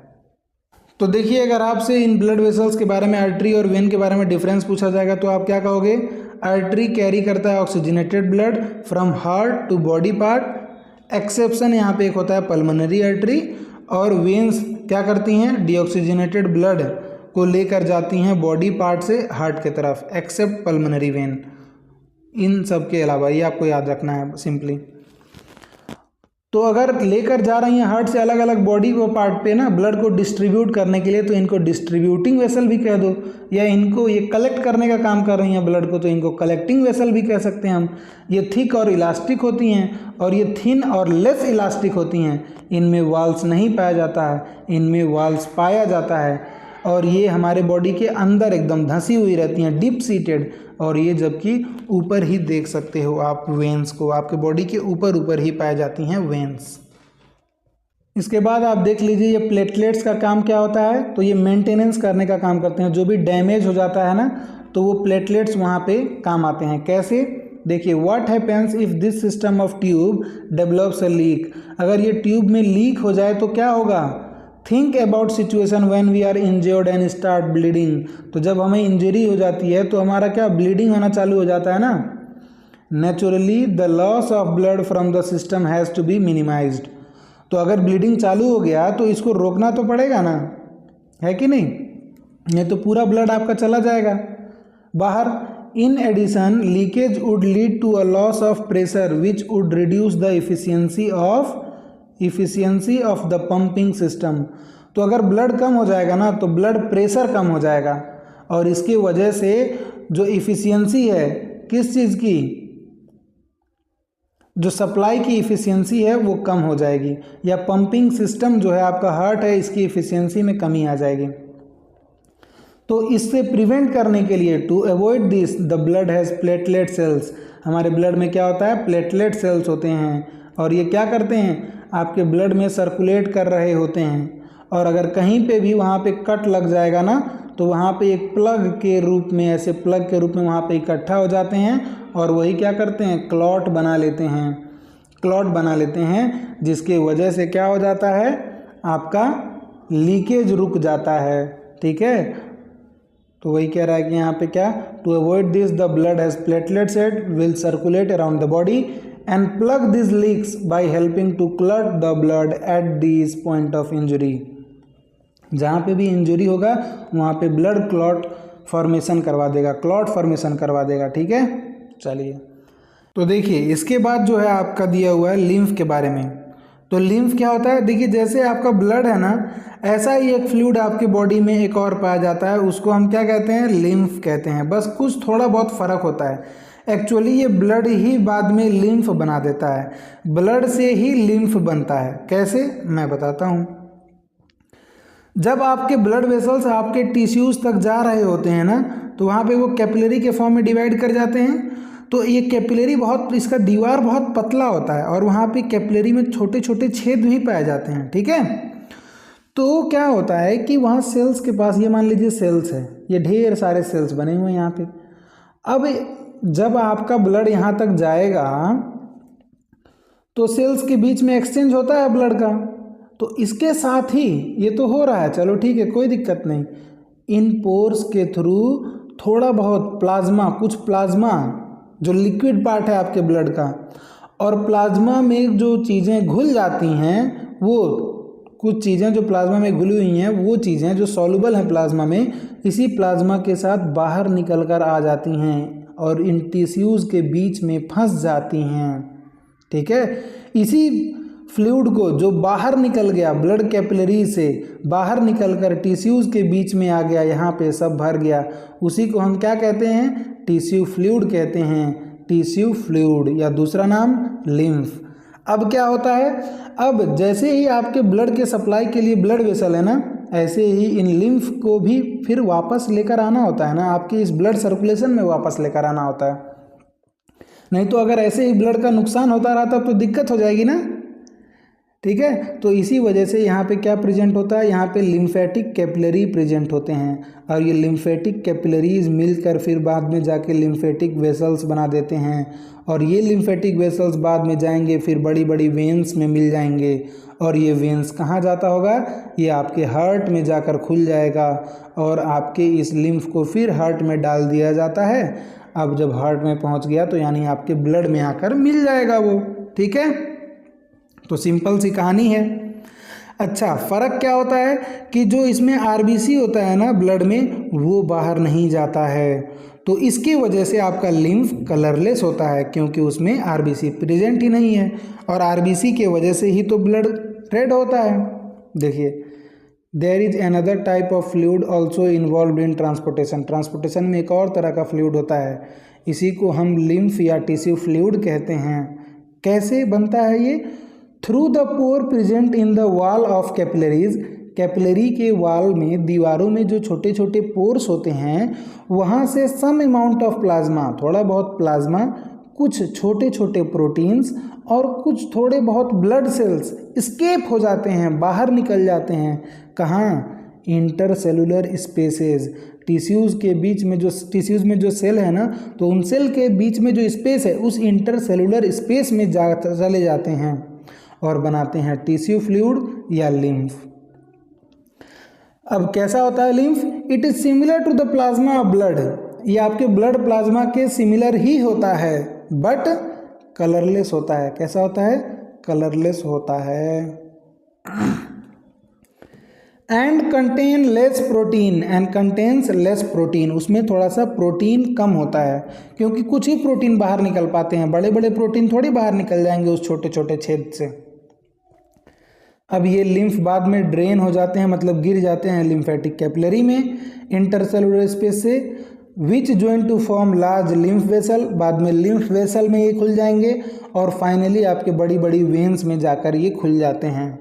तो देखिए, अगर आपसे इन ब्लड वेसल्स के बारे में, आर्टरी और वेन के बारे में डिफरेंस पूछा जाएगा तो आप क्या कहोगे? आर्टरी कैरी करता है oxygenated blood from heart to body part. Exception यहाँ पे एक होता है पल्मोनरी आर्टरी। और वेन्स क्या करती हैं? डीऑक्सीजनेटेड ब्लड को लेकर जाती हैं बॉडी पार्ट से हार्ट की तरफ, एक्सेप्ट पल्मोनरी वेन। इन सब के अलावा ये आपको याद रखना है सिंपली। तो अगर लेकर जा रही हैं हार्ट से अलग अलग बॉडी को पार्ट पे ना ब्लड को डिस्ट्रीब्यूट करने के लिए, तो इनको डिस्ट्रीब्यूटिंग वेसल भी कह दो, या इनको ये कलेक्ट करने का काम कर रही हैं ब्लड को, तो इनको कलेक्टिंग वेसल भी कह सकते हैं हम। ये थिक और इलास्टिक होती हैं, और ये थिन और लेस इलास्टिक होती हैं। इनमें वाल्स नहीं पाया जाता है, इनमें वाल्स पाया जाता है, और ये हमारे बॉडी के अंदर एकदम धंसी हुई रहती हैं, डीप सीटेड। और ये जबकि ऊपर ही देख सकते हो आप वेन्स को, आपके बॉडी के ऊपर ऊपर ही पाई जाती हैं वेन्स। इसके बाद आप देख लीजिए ये प्लेटलेट्स का काम क्या होता है। तो ये मेंटेनेंस करने का काम करते हैं, जो भी डैमेज हो जाता है ना, तो वो प्लेटलेट्स वहाँ पे काम आते हैं। कैसे? देखिए, what happens if this system of tube develops a leak. अगर ये ट्यूब में लीक हो जाए तो क्या होगा? Think about situation when we are injured and start bleeding. तो जब हमें इंजरी हो जाती है तो हमारा क्या ब्लीडिंग होना चालू हो जाता है ना। Naturally the loss of blood from the system has to be minimised. तो अगर ब्लीडिंग चालू हो गया तो इसको रोकना तो पड़ेगा ना, है कि नहीं? नहीं तो पूरा ब्लड आपका चला जाएगा बाहर। In addition leakage would lead to a loss of pressure which would reduce the efficiency of the pumping system. तो अगर ब्लड कम हो जाएगा ना तो ब्लड प्रेशर कम हो जाएगा, और इसकी वजह से जो इफिशियंसी है किस चीज़ की, जो सप्लाई की इफ़िशियंसी है वो कम हो जाएगी, या पंपिंग सिस्टम जो है आपका हार्ट है इसकी इफ़िशियंसी में कमी आ जाएगी। तो इससे प्रिवेंट करने के लिए, to avoid this the blood has platelet cells, हमारे ब्लड में क्या होता है, प्लेटलेट सेल्स होते हैं, और ये क्या करते हैं, आपके ब्लड में सर्कुलेट कर रहे होते हैं। और अगर कहीं पे भी वहाँ पे कट लग जाएगा ना, तो वहाँ पे एक प्लग के रूप में, ऐसे प्लग के रूप में वहाँ पे इकट्ठा हो जाते हैं, और वही क्या करते हैं, क्लॉट बना लेते हैं, क्लॉट बना लेते हैं, जिसकी वजह से क्या हो जाता है, आपका लीकेज रुक जाता है। ठीक है, तो वही कह रहा है कि यहाँ पे क्या, to avoid this the blood has platelet set will circulate around the body and plug this leaks by helping to clot the blood at this point of injury. जहाँ पे भी इंजरी होगा वहाँ पे ब्लड क्लॉट फॉर्मेशन करवा देगा, clot formation करवा देगा। ठीक है, चलिए तो देखिए इसके बाद जो है आपका दिया हुआ है लिम्फ के बारे में। तो लिम्फ क्या होता है, देखिए जैसे आपका ब्लड है ना, ऐसा ही एक फ्लूइड आपके बॉडी में एक और पाया जाता है, उसको हम क्या कहते हैं, लिम्फ कहते हैं। बस कुछ थोड़ा बहुत फ़र्क होता है, एक्चुअली ये ब्लड ही बाद में लिम्फ बना देता है, ब्लड से ही लिम्फ बनता है। कैसे, मैं बताता हूँ। जब आपके ब्लड वेसल्स आपके टिश्यूज़ तक जा रहे होते हैं ना, तो वहाँ पे वो कैपिलरी के फॉर्म में डिवाइड कर जाते हैं। तो ये कैपिलरी बहुत, इसका दीवार बहुत पतला होता है, और वहाँ पे कैपिलरी में छोटे छोटे छेद भी पाए जाते हैं। ठीक है, तो क्या होता है कि वहाँ सेल्स के पास, ये मान लीजिए सेल्स है, ये ढेर सारे सेल्स बने हुए हैं यहाँ पे। अब जब आपका ब्लड यहाँ तक जाएगा तो सेल्स के बीच में एक्सचेंज होता है ब्लड का, तो इसके साथ ही ये तो हो रहा है, चलो ठीक है, कोई दिक्कत नहीं। इन पोर्स के थ्रू थोड़ा बहुत प्लाज्मा, कुछ प्लाज्मा जो लिक्विड पार्ट है आपके ब्लड का, और प्लाज्मा में जो चीज़ें घुल जाती हैं, वो कुछ चीज़ें जो प्लाज्मा में घुली हुई हैं, वो चीज़ें जो सॉल्युबल हैं प्लाज्मा में, इसी प्लाज्मा के साथ बाहर निकल कर आ जाती हैं और इन टिश्यूज़ के बीच में फंस जाती हैं। ठीक है, इसी फ्लूइड को जो बाहर निकल गया, ब्लड कैपिलरी से बाहर निकलकर टिश्यूज़ के बीच में आ गया, यहाँ पे सब भर गया, उसी को हम क्या कहते हैं, टिश्यू फ्लूइड कहते हैं, टिश्यू फ्लूइड, या दूसरा नाम लिम्फ। अब क्या होता है, अब जैसे ही आपके ब्लड के सप्लाई के लिए ब्लड वेसल है ना, ऐसे ही इन लिम्फ को भी फिर वापस लेकर आना होता है ना, आपके इस ब्लड सर्कुलेशन में वापस लेकर आना होता है। नहीं तो अगर ऐसे ही ब्लड का नुकसान होता रहा तब तो दिक्कत हो जाएगी ना। ठीक है, तो इसी वजह से यहाँ पे क्या प्रेजेंट होता है, यहाँ पे लिम्फेटिक कैपिलरी प्रेजेंट होते हैं, और ये लिम्फेटिक कैपिलरीज मिलकर फिर बाद में जाके लिम्फेटिक वेसल्स बना देते हैं, और ये लिम्फेटिक वेसल्स बाद में जाएंगे फिर बड़ी बड़ी वेन्स में मिल जाएंगे, और ये वेन्स कहाँ जाता होगा, ये आपके हार्ट में जाकर खुल जाएगा, और आपके इस लिम्फ को फिर हार्ट में डाल दिया जाता है। अब जब हार्ट में पहुँच गया तो यानी आपके ब्लड में आकर मिल जाएगा वो। ठीक है, तो सिंपल सी कहानी है। अच्छा, फ़र्क क्या होता है कि जो इसमें आरबीसी होता है ना ब्लड में, वो बाहर नहीं जाता है, तो इसकी वजह से आपका लिम्फ कलरलेस होता है, क्योंकि उसमें आरबीसी प्रेजेंट ही नहीं है, और आरबीसी के वजह से ही तो ब्लड रेड होता है। देखिए, there is another type of fluid also involve in transportation. Transportation में एक और तरह का फ्लूइड होता है, इसी को हम लिम्फ या टिश्यू फ्लूइड कहते हैं। कैसे बनता है ये, through the pore present in the wall of capillaries. Capillary के वॉल में, दीवारों में जो छोटे छोटे पोर्स होते हैं, वहाँ से सम अमाउंट ऑफ प्लाज्मा, थोड़ा बहुत प्लाज्मा, कुछ छोटे छोटे प्रोटीन्स और कुछ थोड़े बहुत ब्लड सेल्स एस्केप हो जाते हैं, बाहर निकल जाते हैं। कहाँ, इंटरसेलुलर स्पेसेस, टिश्यूज़ के बीच में, जो टिश्यूज़ में जो सेल है ना, तो उन सेल के बीच में जो स्पेस है, उस इंटरसेलुलर स्पेस में चले जाते हैं और बनाते हैं टिश्यू फ्लूइड या लिम्फ। अब कैसा होता है lymph, it is similar to the plasma of blood. ये आपके ब्लड प्लाज्मा के सिमिलर ही होता है, बट कलरलेस होता है। कैसा होता है, कलरलेस होता है। And contain less protein, and contains less protein, उसमें थोड़ा सा प्रोटीन कम होता है, क्योंकि कुछ ही प्रोटीन बाहर निकल पाते हैं, बड़े बड़े प्रोटीन थोड़ी बाहर निकल जाएंगे उस छोटे छोटे छेद से। अब ये लिम्फ बाद में ड्रेन हो जाते हैं, मतलब गिर जाते हैं लिम्फेटिक कैपिलरी में इंटरसेलुलर स्पेस से, which join to form large lymph vessel, बाद में लिम्फ वेसल में ये खुल जाएंगे और फाइनली आपके बड़ी बड़ी वेन्स में जाकर ये खुल जाते हैं,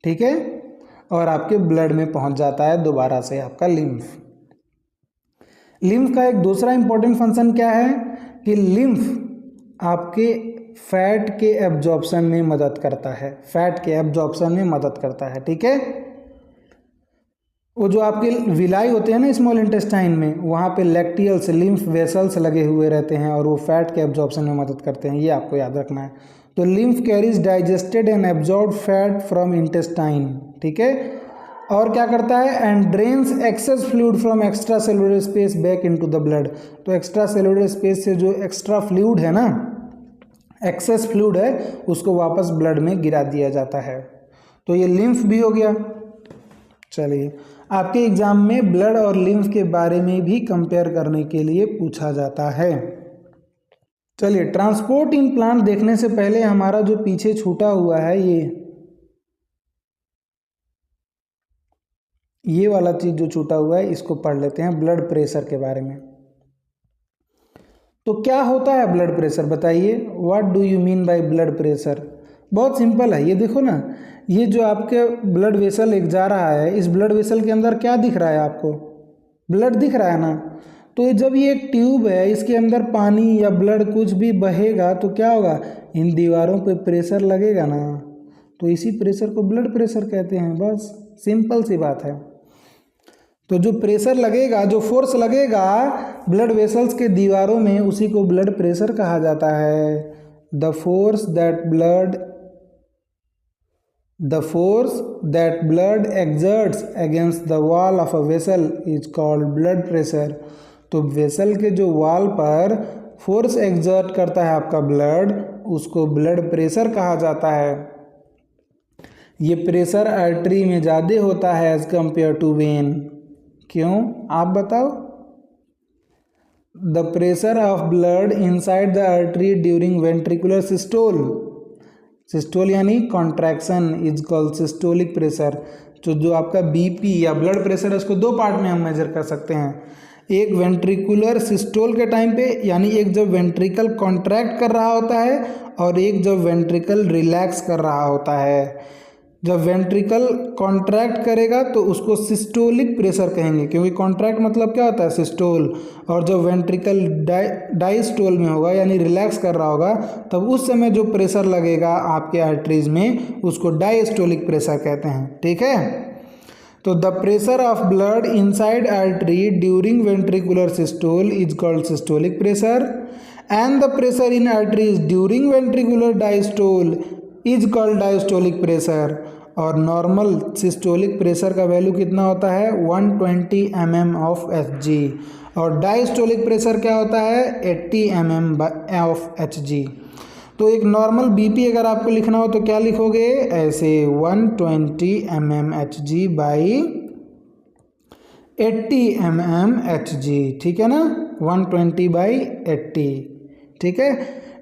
ठीक है, और आपके ब्लड में पहुंच जाता है दोबारा से आपका लिम्फ। लिम्फ का एक दूसरा इंपॉर्टेंट फंक्शन क्या है कि लिम्फ आपके फैट के एब्जॉर्प्शन में मदद करता है, फैट के एब्जॉर्प्शन में मदद करता है, ठीक है। वो जो आपके विलाई होते हैं ना स्मॉल इंटेस्टाइन में, वहाँ पे लैक्टियल्स लिम्फ वेसल्स लगे हुए रहते हैं और वो फैट के एब्जॉर्प्शन में मदद करते हैं, ये आपको याद रखना है। तो lymph carries digested and absorb fat from intestine, ठीक है। और क्या करता है, and drains access fluid from extra cellular space back into the blood. तो एक्स्ट्रा सेलुलर स्पेस से जो एक्स्ट्रा फ्लूइड है ना, एक्सेस फ्लूइड है, उसको वापस ब्लड में गिरा दिया जाता है। तो ये लिम्फ भी हो गया। चलिए, आपके एग्जाम में ब्लड और लिम्फ के बारे में भी कंपेयर करने के लिए पूछा जाता है। चलिए, ट्रांसपोर्ट इन प्लांट देखने से पहले हमारा जो पीछे छूटा हुआ है ये वाला चीज जो छूटा हुआ है इसको पढ़ लेते हैं, ब्लड प्रेशर के बारे में। तो क्या होता है ब्लड प्रेशर, बताइए, what do you mean by blood pressure. बहुत सिंपल है, ये देखो ना, ये जो आपके ब्लड वेसल एक जा रहा है, इस ब्लड वेसल के अंदर क्या दिख रहा है आपको, ब्लड दिख रहा है ना। तो जब ये एक ट्यूब है, इसके अंदर पानी या ब्लड कुछ भी बहेगा तो क्या होगा, इन दीवारों पे प्रेशर लगेगा ना, तो इसी प्रेशर को ब्लड प्रेशर कहते हैं। बस सिंपल सी बात है। तो जो प्रेशर लगेगा, जो फोर्स लगेगा ब्लड वेसल्स के दीवारों में, उसी को ब्लड प्रेशर कहा जाता है। The force that blood exerts against the wall of a vessel is called blood pressure. तो वेसल के जो वॉल पर फोर्स एक्सर्ट करता है आपका ब्लड, उसको ब्लड प्रेशर कहा जाता है। ये प्रेशर आर्टरी में ज़्यादा होता है एज कंपेयर टू वेन। क्यों, आप बताओ। The pressure of blood inside the artery during ventricular systole, systole यानी contraction, is called systolic pressure. तो जो आपका बीपी या ब्लड प्रेशर है, उसको दो पार्ट में हम मेजर कर सकते हैं। एक वेंट्रिकुलर सिस्टोल के टाइम पे, यानी एक जब वेंट्रिकल कॉन्ट्रैक्ट कर रहा होता है और एक जब वेंट्रिकल रिलैक्स कर रहा होता है। जब वेंट्रिकल कॉन्ट्रैक्ट करेगा तो उसको सिस्टोलिक प्रेशर कहेंगे, क्योंकि कॉन्ट्रैक्ट मतलब क्या होता है, सिस्टोल। और जब वेंट्रिकल डायस्टोल में होगा यानी रिलैक्स कर रहा होगा, तब उस समय जो प्रेशर लगेगा आपके आर्टरीज में, उसको डायस्टोलिक प्रेशर कहते हैं, ठीक है। तो the pressure of blood inside artery during ventricular systole is called systolic pressure, and the pressure in arteries during ventricular diastole is called diastolic pressure. और नॉर्मल सिस्टोलिक प्रेशर का value कितना होता है, 120 mm ऑफ Hg, और diastolic pressure क्या होता है, 80 mm of Hg। तो एक नॉर्मल बीपी अगर आपको लिखना हो तो क्या लिखोगे, ऐसे 120 mm Hg by 80 mm Hg, ठीक है ना, 120 बाई 80, ठीक है।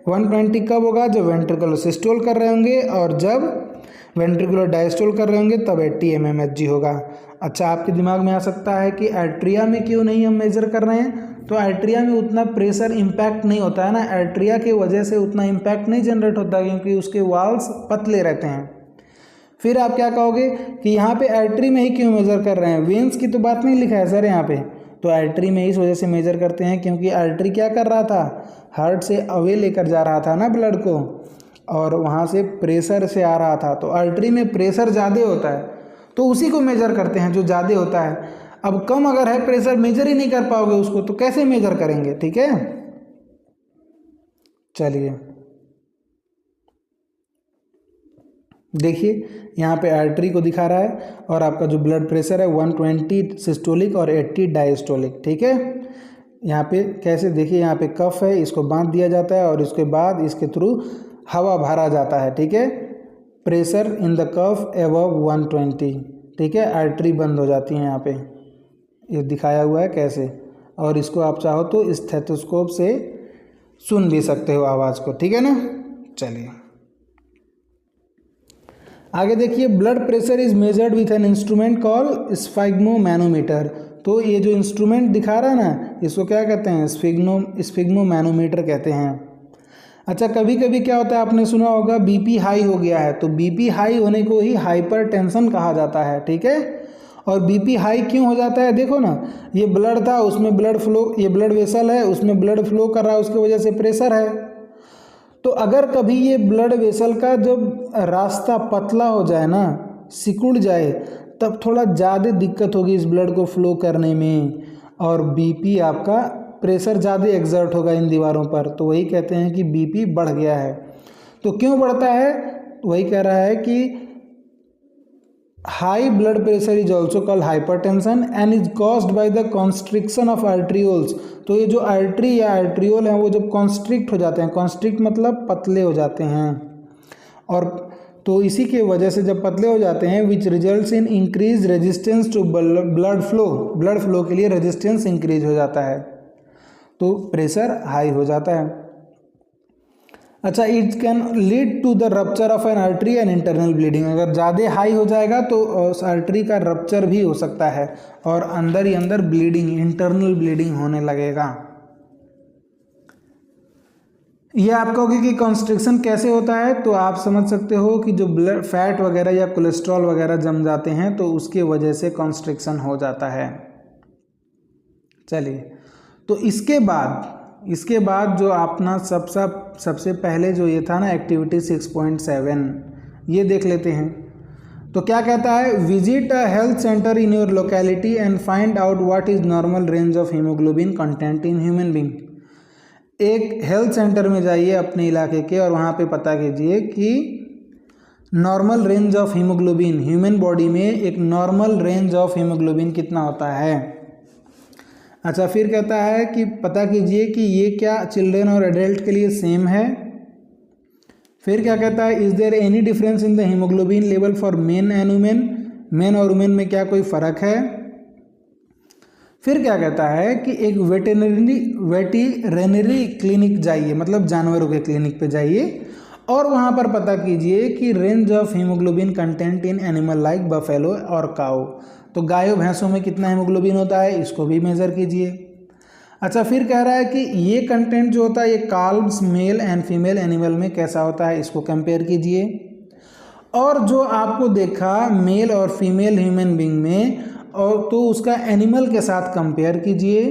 120 कब होगा, जब वेंट्रिकुलर सिस्टोल कर रहे होंगे, और जब वेंट्रिकुलर डायस्टोल कर रहे होंगे तब 80 mm Hg होगा। अच्छा, आपके दिमाग में आ सकता है कि आर्ट्रिया में क्यों नहीं हम मेजर कर रहे हैं। तो आर्ट्रिया में उतना प्रेशर इम्पैक्ट नहीं होता है ना, आर्ट्रिया की वजह से उतना इम्पैक्ट नहीं जनरेट होता, क्योंकि उसके वॉल्स पतले रहते हैं। फिर आप क्या कहोगे कि यहाँ पे आर्टरी में ही क्यों मेजर कर रहे हैं, वेन्स की तो बात नहीं लिखा है सर यहाँ पे। तो आर्टरी में इस वजह से मेजर करते हैं क्योंकि आर्टरी क्या कर रहा था, हार्ट से अवे लेकर जा रहा था ना ब्लड को, और वहाँ से प्रेशर से आ रहा था। तो आर्टरी में प्रेशर ज़्यादा होता है, तो उसी को मेजर करते हैं जो ज़्यादा होता है। अब कम अगर है प्रेशर, मेजर ही नहीं कर पाओगे उसको, तो कैसे मेजर करेंगे, ठीक है। चलिए देखिए, यहाँ पे आर्टरी को दिखा रहा है और आपका जो ब्लड प्रेशर है 120 सिस्टोलिक और 80 डायस्टोलिक, ठीक है। यहाँ पे कैसे देखिए, यहाँ पे कफ है, इसको बांध दिया जाता है और इसके बाद इसके थ्रू हवा भरा जाता है, ठीक है। Pressure in the cuff above 120, ठीक है। आर्टरी बंद हो जाती है, यहाँ पे ये दिखाया हुआ है कैसे, और इसको आप चाहो तो स्टेथोस्कोप से सुन भी सकते हो आवाज़ को, ठीक है ना। चलिए आगे देखिए, blood pressure is measured with an instrument call sphygmomanometer. तो ये जो इंस्ट्रूमेंट दिखा रहा है ना, इसको क्या कहते हैं, स्फिग्मोमैनोमीटर कहते हैं। अच्छा, कभी कभी क्या होता है, आपने सुना होगा बीपी हाई हो गया है, तो बीपी हाई होने को ही हाइपरटेंशन कहा जाता है, ठीक है। और बीपी हाई क्यों हो जाता है, देखो ना, ये ब्लड था, उसमें ब्लड फ्लो, ये ब्लड वेसल है, उसमें ब्लड फ्लो कर रहा है, उसकी वजह से प्रेशर है। तो अगर कभी ये ब्लड वेसल का जब रास्ता पतला हो जाए ना, सिकुड़ जाए, तब थोड़ा ज़्यादा दिक्कत होगी इस ब्लड को फ्लो करने में, और बीपी आपका, प्रेशर ज़्यादा एग्जर्ट होगा इन दीवारों पर, तो वही कहते हैं कि बीपी बढ़ गया है। तो क्यों बढ़ता है, वही कह रहा है कि high blood pressure is also called hypertension and is caused by the constriction of arterioles. तो ये जो आर्टरी या आर्ट्रियोल हैं वो जब कॉन्स्ट्रिक्ट हो जाते हैं, कॉन्स्ट्रिक्ट मतलब पतले हो जाते हैं, और तो इसी के वजह से जब पतले हो जाते हैं, which results in increase resistance to blood flow, blood flow के लिए रेजिस्टेंस इंक्रीज हो जाता है, तो प्रेशर हाई हो जाता है। अच्छा, it can lead to the rupture of an artery and internal bleeding. अगर ज़्यादा हाई हो जाएगा तो उस आर्टरी का रप्चर भी हो सकता है और अंदर ही अंदर ब्लीडिंग, इंटरनल ब्लीडिंग होने लगेगा। ये आप कहोगे कि कॉन्स्ट्रिक्शन कैसे होता है, तो आप समझ सकते हो कि जो ब्लड फैट वगैरह या कोलेस्ट्रॉल वगैरह जम जाते हैं तो उसके वजह से कॉन्स्ट्रिक्शन हो जाता है। चलिए, तो इसके बाद जो अपना सबसे पहले जो ये था ना, एक्टिविटी 6.7, ये देख लेते हैं। तो क्या कहता है, visit a health centre in your locality and find out what is normal range of haemoglobin content in human being. एक हेल्थ सेंटर में जाइए अपने इलाके के और वहाँ पे पता कीजिए कि normal range of haemoglobin, human body में एक नॉर्मल रेंज ऑफ हीमोग्लोबिन कितना होता है। अच्छा, फिर कहता है कि पता कीजिए कि ये क्या चिल्ड्रन और एडल्ट के लिए सेम है। फिर क्या कहता है, is there any difference in the haemoglobin level for men and women, men और वुमेन में क्या कोई फ़र्क है। फिर क्या कहता है कि एक वेटेरिनरी क्लिनिक जाइए, मतलब जानवरों के क्लिनिक पे जाइए और वहाँ पर पता कीजिए कि range of haemoglobin content in animal like buffalo और काऊ, तो गायों भैंसों में कितना हीमोग्लोबिन होता है, इसको भी मेज़र कीजिए। अच्छा, फिर कह रहा है कि ये कंटेंट जो होता है ये काल्व्स, मेल एंड फीमेल एनिमल में कैसा होता है, इसको कंपेयर कीजिए। और जो आपको देखा मेल और फीमेल ह्यूमन बीइंग में, और तो उसका एनिमल के साथ कंपेयर कीजिए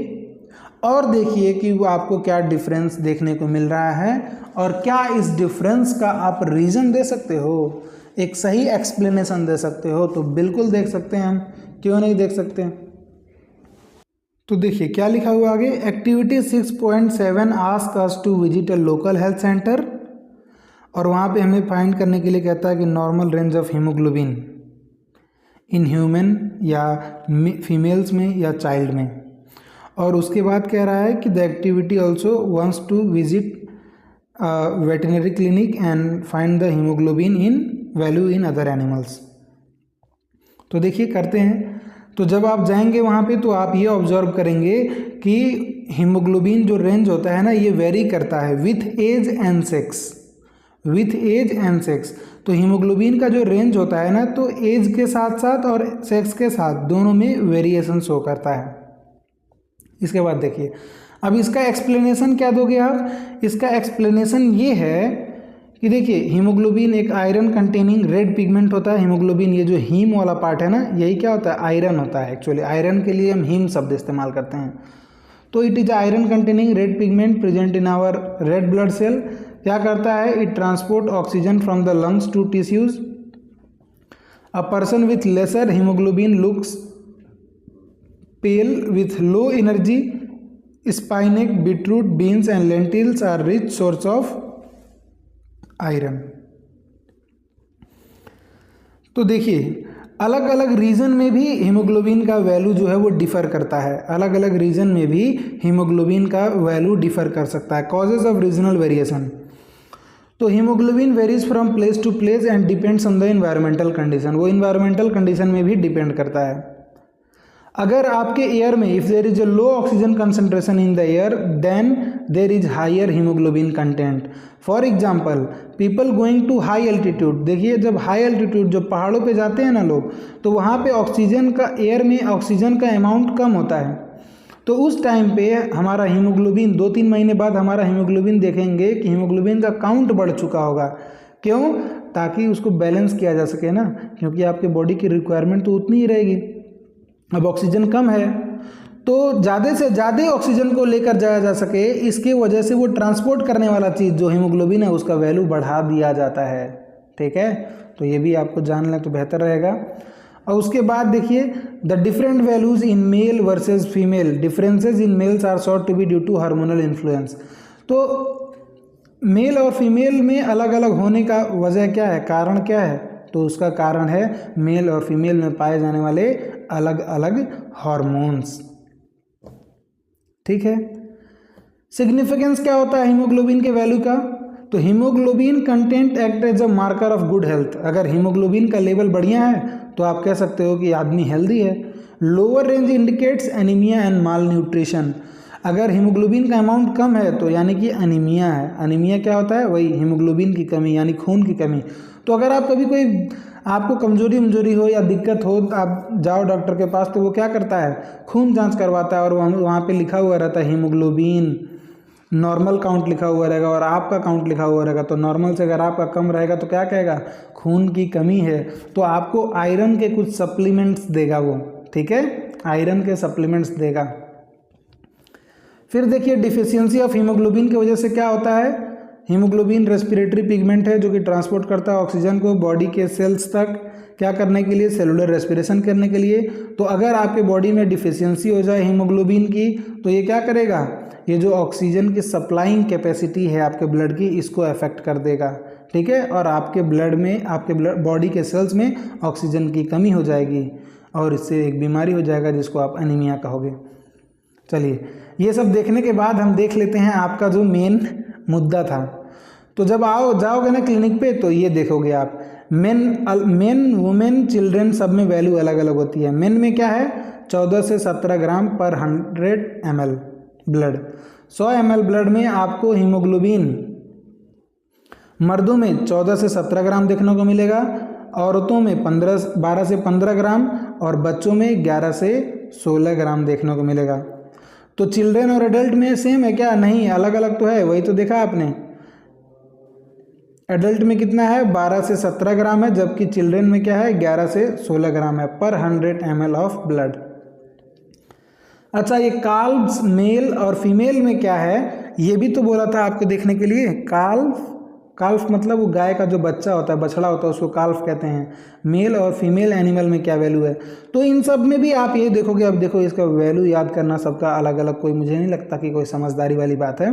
और देखिए कि वो आपको क्या डिफरेंस देखने को मिल रहा है और क्या इस डिफरेंस का आप रीज़न दे सकते हो, एक सही एक्सप्लेनेशन दे सकते हो। तो बिल्कुल देख सकते हैं हम, क्यों नहीं देख सकते। तो देखिए क्या लिखा हुआ आगे, activity 6.7 ask us to visit a local health centre, और वहाँ पे हमें फाइंड करने के लिए कहता है कि normal range of haemoglobin in human या फीमेल्स में या चाइल्ड में। और उसके बाद कह रहा है कि the activity also wants to visit veterinary clinic and find the haemoglobin in value in other animals. तो देखिए करते हैं। तो जब आप जाएंगे वहाँ पे तो आप ये ऑब्जर्व करेंगे कि हीमोग्लोबिन जो रेंज होता है ना, ये वेरी करता है with age and sex, with age and sex. तो हीमोग्लोबिन का जो रेंज होता है ना, तो एज के साथ साथ और सेक्स के साथ दोनों में वेरिएशन शो करता है। इसके बाद देखिए, अब इसका एक्सप्लेनेशन क्या दोगे आप, इसका एक्सप्लेनेशन ये है कि देखिए हीमोग्लोबिन एक आयरन कंटेनिंग रेड पिगमेंट होता है। हीमोग्लोबिन ये जो हीम वाला पार्ट है ना, यही क्या होता है, आयरन होता है। एक्चुअली आयरन के लिए हम हीम शब्द इस्तेमाल करते हैं। तो it is iron containing red pigment present in our red blood cell. क्या करता है, it transport oxygen from the lungs to tissues. A person with lesser haemoglobin looks pale with low energy. Spinach, beetroot, beans and lentils are rich source of iron. तो देखिए अलग अलग reason में भी haemoglobin का वैल्यू जो है वो डिफर करता है। अलग अलग रीजन में भी हीमोग्लोबिन का वैल्यू डिफर कर सकता है। कॉजेज ऑफ रीजनल वेरिएशन, तो haemoglobin varies from place to place and depends on the environmental condition. वो इन्वायरमेंटल कंडीशन में भी डिपेंड करता है। अगर आपके एयर में if there is a low oxygen concentration in the air then there is higher haemoglobin content. For example people going to high altitude, देखिए जब हाई एल्टीट्यूड जो पहाड़ों पे जाते हैं ना लोग, तो वहाँ पे ऑक्सीजन का, एयर में ऑक्सीजन का अमाउंट कम होता है, तो उस टाइम पे हमारा हीमोग्लोबिन 2-3 महीने बाद हमारा हीमोग्लोबिन देखेंगे कि हीमोग्लोबिन का काउंट बढ़ चुका होगा। क्यों? ताकि उसको बैलेंस किया जा सके ना, क्योंकि आपके बॉडी की रिक्वायरमेंट तो उतनी ही रहेगी। अब ऑक्सीजन कम है तो ज़्यादा से ज़्यादा ऑक्सीजन को लेकर जाया जा सके, इसके वजह से वो ट्रांसपोर्ट करने वाला चीज़ जो हीमोग्लोबिन है उसका वैल्यू बढ़ा दिया जाता है। ठीक है, तो ये भी आपको जान लें तो बेहतर रहेगा। और उसके बाद देखिए the different values in male versus female, differences in males are thought to be due to hormonal influence. तो मेल और फीमेल में अलग अलग होने का वजह क्या है, कारण क्या है? तो उसका कारण है मेल और फीमेल में पाए जाने वाले अलग अलग हार्मोन्स। ठीक है, सिग्निफिकेंस क्या होता है हीमोग्लोबिन के वैल्यू का? तो haemoglobin content act as a marker of good health. अगर हीमोग्लोबिन का लेवल बढ़िया है तो आप कह सकते हो कि आदमी हेल्दी है। Lower range indicates anaemia and mall nutrition. अगर हीमोग्लोबिन का अमाउंट कम है तो यानी कि अनीमिया है। अनीमिया क्या होता है? वही हीमोग्लोबिन की कमी यानी खून की कमी। तो अगर आप कभी कोई आपको कमजोरी हो या दिक्कत हो, आप जाओ डॉक्टर के पास, तो वो क्या करता है? खून जांच करवाता है और वहाँ पे लिखा हुआ रहता है हीमोग्लोबिन, नॉर्मल काउंट लिखा हुआ रहेगा और आपका काउंट लिखा हुआ रहेगा। तो नॉर्मल से अगर आपका कम रहेगा तो क्या कहेगा? खून की कमी है। तो आपको आयरन के कुछ सप्लीमेंट्स देगा वो। ठीक है, आयरन के सप्लीमेंट्स देगा। फिर देखिए डिफिशियंसी ऑफ हीमोग्लोबिन की वजह से क्या होता है? हीमोग्लोबिन रेस्पिरेटरी पिगमेंट है जो कि ट्रांसपोर्ट करता है ऑक्सीजन को बॉडी के सेल्स तक, क्या करने के लिए? सेलुलर रेस्पिरेशन करने के लिए। तो अगर आपके बॉडी में डिफिशियंसी हो जाए हीमोग्लोबिन की तो ये क्या करेगा? ये जो ऑक्सीजन की सप्लाइंग कैपेसिटी है आपके ब्लड की, इसको अफेक्ट कर देगा। ठीक है, और आपके ब्लड में, आपके ब्लड बॉडी के सेल्स में ऑक्सीजन की कमी हो जाएगी और इससे एक बीमारी हो जाएगा जिसको आप एनीमिया कहोगे। चलिए, ये सब देखने के बाद हम देख लेते हैं आपका जो मेन मुद्दा था। तो जब जाओगे ना क्लिनिक पे तो ये देखोगे आप मेन वुमेन चिल्ड्रन सब में वैल्यू अलग अलग होती है। मेन में क्या है? 14 से 17 ग्राम पर 100 ml ब्लड। 100 ml ब्लड में आपको हीमोग्लोबिन मर्दों में 14 से 17 ग्राम देखने को मिलेगा, औरतों में 12 से 15 ग्राम और बच्चों में 11 से 16 ग्राम देखने को मिलेगा। तो चिल्ड्रन और एडल्ट में सेम है क्या? नहीं, अलग अलग तो है। वही तो देखा आपने, एडल्ट में कितना है? 12 से 17 ग्राम है, जबकि चिल्ड्रन में क्या है? 11 से 16 ग्राम है पर 100 ml ऑफ ब्लड। अच्छा, ये काल्व्स मेल और फीमेल में क्या है ये भी तो बोला था आपको देखने के लिए। काल्फ मतलब वो गाय का जो बच्चा होता है, बछड़ा होता है, उसको काल्फ कहते हैं। मेल और फीमेल एनिमल में क्या वैल्यू है, तो इन सब में भी आप ये देखोगे। अब देखो, इसका वैल्यू याद करना सबका अलग अलग, कोई मुझे नहीं लगता कि कोई समझदारी वाली बात है।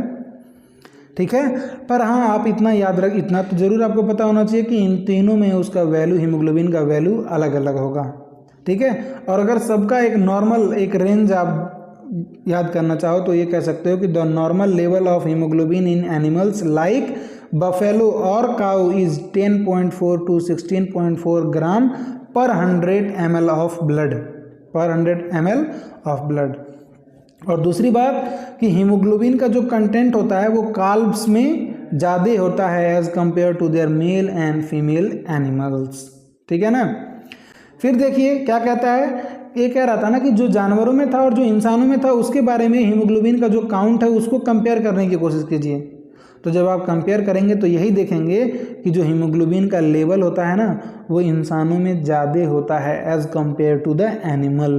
ठीक है, पर हाँ आप इतना याद रख, इतना तो जरूर आपको पता होना चाहिए कि इन तीनों में उसका वैल्यू, हीमोग्लोबिन का वैल्यू अलग अलग होगा। ठीक है, और अगर सबका एक नॉर्मल एक रेंज आप याद करना चाहो तो ये कह सकते हो कि the normal level of haemoglobin in animals like buffalo और काउ इज 10.4 to 16.4 ग्राम पर 100 ml ऑफ ब्लड, पर 100 ml ऑफ ब्लड। और दूसरी बात कि हीमोग्लोबिन का जो कंटेंट होता है वो काल्व्स में ज़्यादा होता है as compare to their male and female animals. ठीक है ना। फिर देखिए क्या कहता है, ये कह रहा था ना कि जो जानवरों में था और जो इंसानों में था उसके बारे में हीमोग्लोबिन का जो काउंट है उसको कंपेयर करने की कोशिश कीजिए। तो जब आप कंपेयर करेंगे तो यही देखेंगे कि जो हीमोग्लोबिन का लेवल होता है ना वो इंसानों में ज़्यादा होता है as compare to the animal.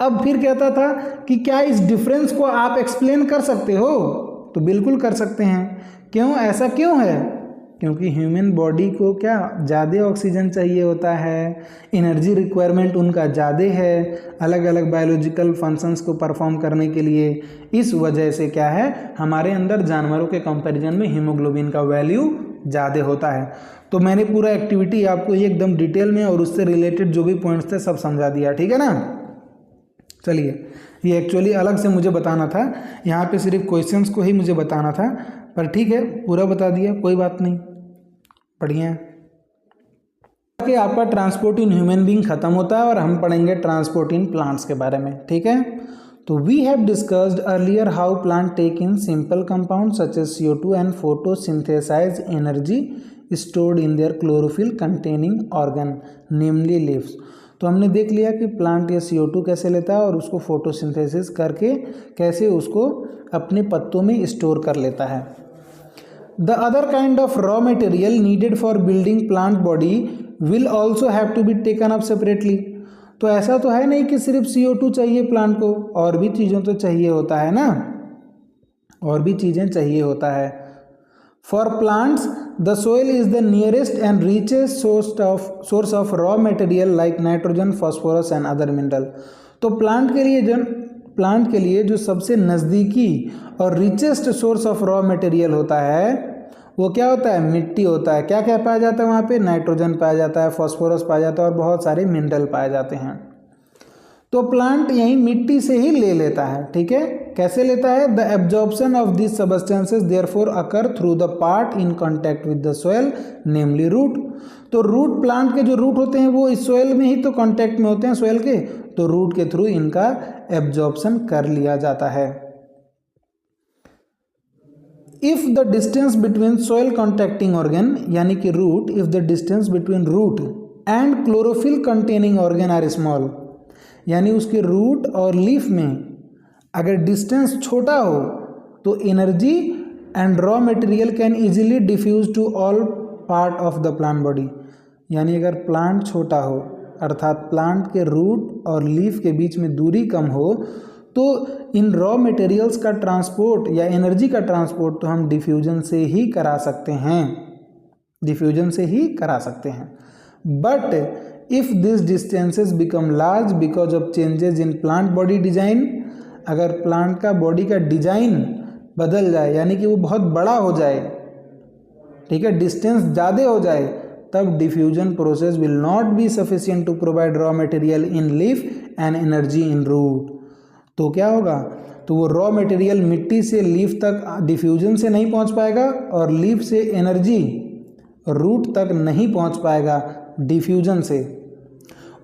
अब फिर कहता था कि क्या इस डिफरेंस को आप एक्सप्लेन कर सकते हो, तो बिल्कुल कर सकते हैं। क्यों, ऐसा क्यों है? क्योंकि ह्यूमन बॉडी को क्या ज़्यादा ऑक्सीजन चाहिए होता है, एनर्जी रिक्वायरमेंट उनका ज़्यादा है अलग अलग बायोलॉजिकल फंक्शंस को परफॉर्म करने के लिए। इस वजह से क्या है, हमारे अंदर जानवरों के कंपैरिजन में हीमोग्लोबिन का वैल्यू ज़्यादा होता है। तो मैंने पूरा एक्टिविटी आपको एकदम डिटेल में और उससे रिलेटेड जो भी पॉइंट्स थे सब समझा दिया। ठीक है ना। चलिए, ये एक्चुअली अलग से मुझे बताना था, यहाँ पे सिर्फ क्वेश्चंस को ही मुझे बताना था, पर ठीक है पूरा बता दिया, कोई बात नहीं, बढ़िया है। कि आपका ट्रांसपोर्ट इन ह्यूमन बीइंग खत्म होता है और हम पढ़ेंगे ट्रांसपोर्ट इन प्लांट्स के बारे में, ठीक है। तो we have discussed earlier how plant take in simple compound such as CO2 and photosynthesize energy stored in their chlorophyll containing organ namely leaves. तो हमने देख लिया कि प्लांट ये CO2 कैसे लेता है और उसको फोटोसिंथेसिस करके कैसे उसको अपने पत्तों में स्टोर कर लेता है। The other kind of raw material needed for building plant body will also have to be taken up separately. तो ऐसा तो है नहीं कि सिर्फ CO2 चाहिए प्लांट को, और भी चीज़ों तो चाहिए होता है ना, और भी चीज़ें चाहिए होता है। For plants the soil is the nearest and richest source of raw material like nitrogen, phosphorus and other mineral. तो प्लांट के लिए जो सबसे नज़दीकी और richest source of raw material होता है वो क्या होता है? मिट्टी होता है। क्या क्या पाया जाता है वहाँ पे? नाइट्रोजन पाया जाता है, फॉस्फोरस पाया जाता है और बहुत सारे मिनरल पाए जाते हैं। तो प्लांट यही मिट्टी से ही ले लेता है, ठीक है। कैसे लेता है? The absorption of this substances therefore occur through the part in contact with the soil namely root. तो रूट, प्लांट के जो रूट होते हैं वो इस सोइल में ही तो कांटेक्ट में होते हैं सोइल के, तो रूट के थ्रू इनका एब्जॉर्प्शन कर लिया जाता है। If the distance between soil contacting organ यानी कि root, if the distance between root and chlorophyll containing organ are small, यानी उसके रूट और लीफ में अगर डिस्टेंस छोटा हो तो energy and raw material can easily diffuse to all part of the plant body. यानी अगर प्लांट छोटा हो अर्थात प्लांट के रूट और लीफ के बीच में दूरी कम हो तो इन रॉ मटेरियल्स का ट्रांसपोर्ट या एनर्जी का ट्रांसपोर्ट तो हम डिफ्यूजन से ही करा सकते हैं, डिफ्यूजन से ही करा सकते हैं। But if this distances become large because of changes in plant body design, अगर प्लांट का बॉडी का डिजाइन बदल जाए यानी कि वो बहुत बड़ा हो जाए, ठीक है, डिस्टेंस ज़्यादा हो जाए, तब diffusion process will not be sufficient to provide raw material in leaf and energy in root. तो क्या होगा? तो वो रॉ मटेरियल मिट्टी से लीफ तक डिफ्यूजन से नहीं पहुंच पाएगा और लीफ से एनर्जी रूट तक नहीं पहुंच पाएगा डिफ्यूजन से।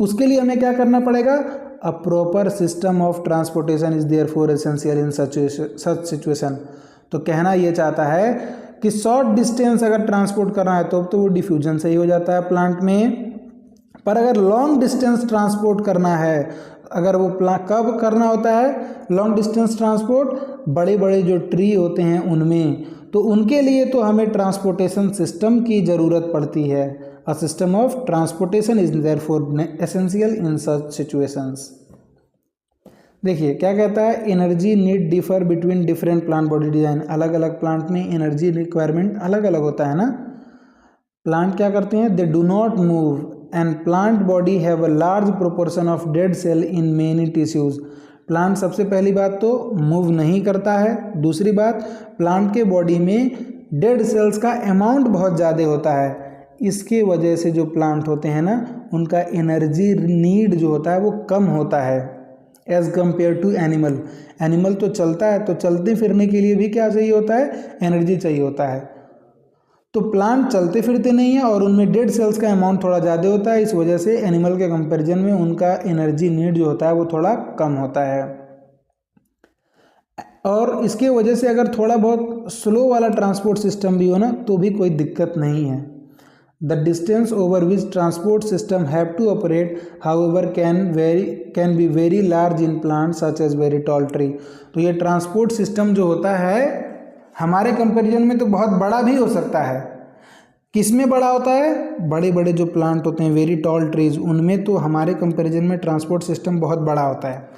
उसके लिए हमें क्या करना पड़ेगा? A proper system of transportation is therefore essential in such situation. तो कहना ये चाहता है कि शॉर्ट डिस्टेंस अगर ट्रांसपोर्ट करना है तो वो डिफ्यूजन से ही हो जाता है प्लांट में, पर अगर लॉन्ग डिस्टेंस ट्रांसपोर्ट करना है, अगर वो कब करना होता है लॉन्ग डिस्टेंस ट्रांसपोर्ट? बड़े बड़े जो ट्री होते हैं उनमें, तो उनके लिए तो हमें ट्रांसपोर्टेशन सिस्टम की ज़रूरत पड़ती है। A system of transportation is therefore essential in such situations. देखिए क्या कहता है, energy need differ between different plant body design. अलग अलग प्लांट में एनर्जी रिक्वायरमेंट अलग अलग होता है ना। प्लांट क्या करते हैं? They do not move and plant body have a large proportion of dead cell in many tissues. Plant सबसे पहली बात तो मूव नहीं करता है, दूसरी बात प्लांट के बॉडी में डेड सेल्स का अमाउंट बहुत ज़्यादा होता है। इसके वजह से जो प्लांट होते हैं ना उनका एनर्जी नीड जो होता है वो कम होता है as compare to animal. Animal तो चलता है, तो चलते फिरने के लिए भी क्या चाहिए होता है? एनर्जी चाहिए होता है। तो प्लांट चलते फिरते नहीं है और उनमें डेड सेल्स का अमाउंट थोड़ा ज़्यादा होता है, इस वजह से एनिमल के कंपैरिजन में उनका एनर्जी नीड जो होता है वो थोड़ा कम होता है। और इसके वजह से अगर थोड़ा बहुत स्लो वाला ट्रांसपोर्ट सिस्टम भी हो ना तो भी कोई दिक्कत नहीं है। The distance over which transport system have to operate however can be very large in plant such as very tall tree. तो ये ट्रांसपोर्ट सिस्टम जो होता है हमारे कंपैरिजन में तो बहुत बड़ा भी हो सकता है। किस में बड़ा होता है? बड़े बड़े जो प्लांट होते हैं वेरी टॉल ट्रीज, उनमें तो हमारे कंपैरिजन में ट्रांसपोर्ट सिस्टम बहुत बड़ा होता है।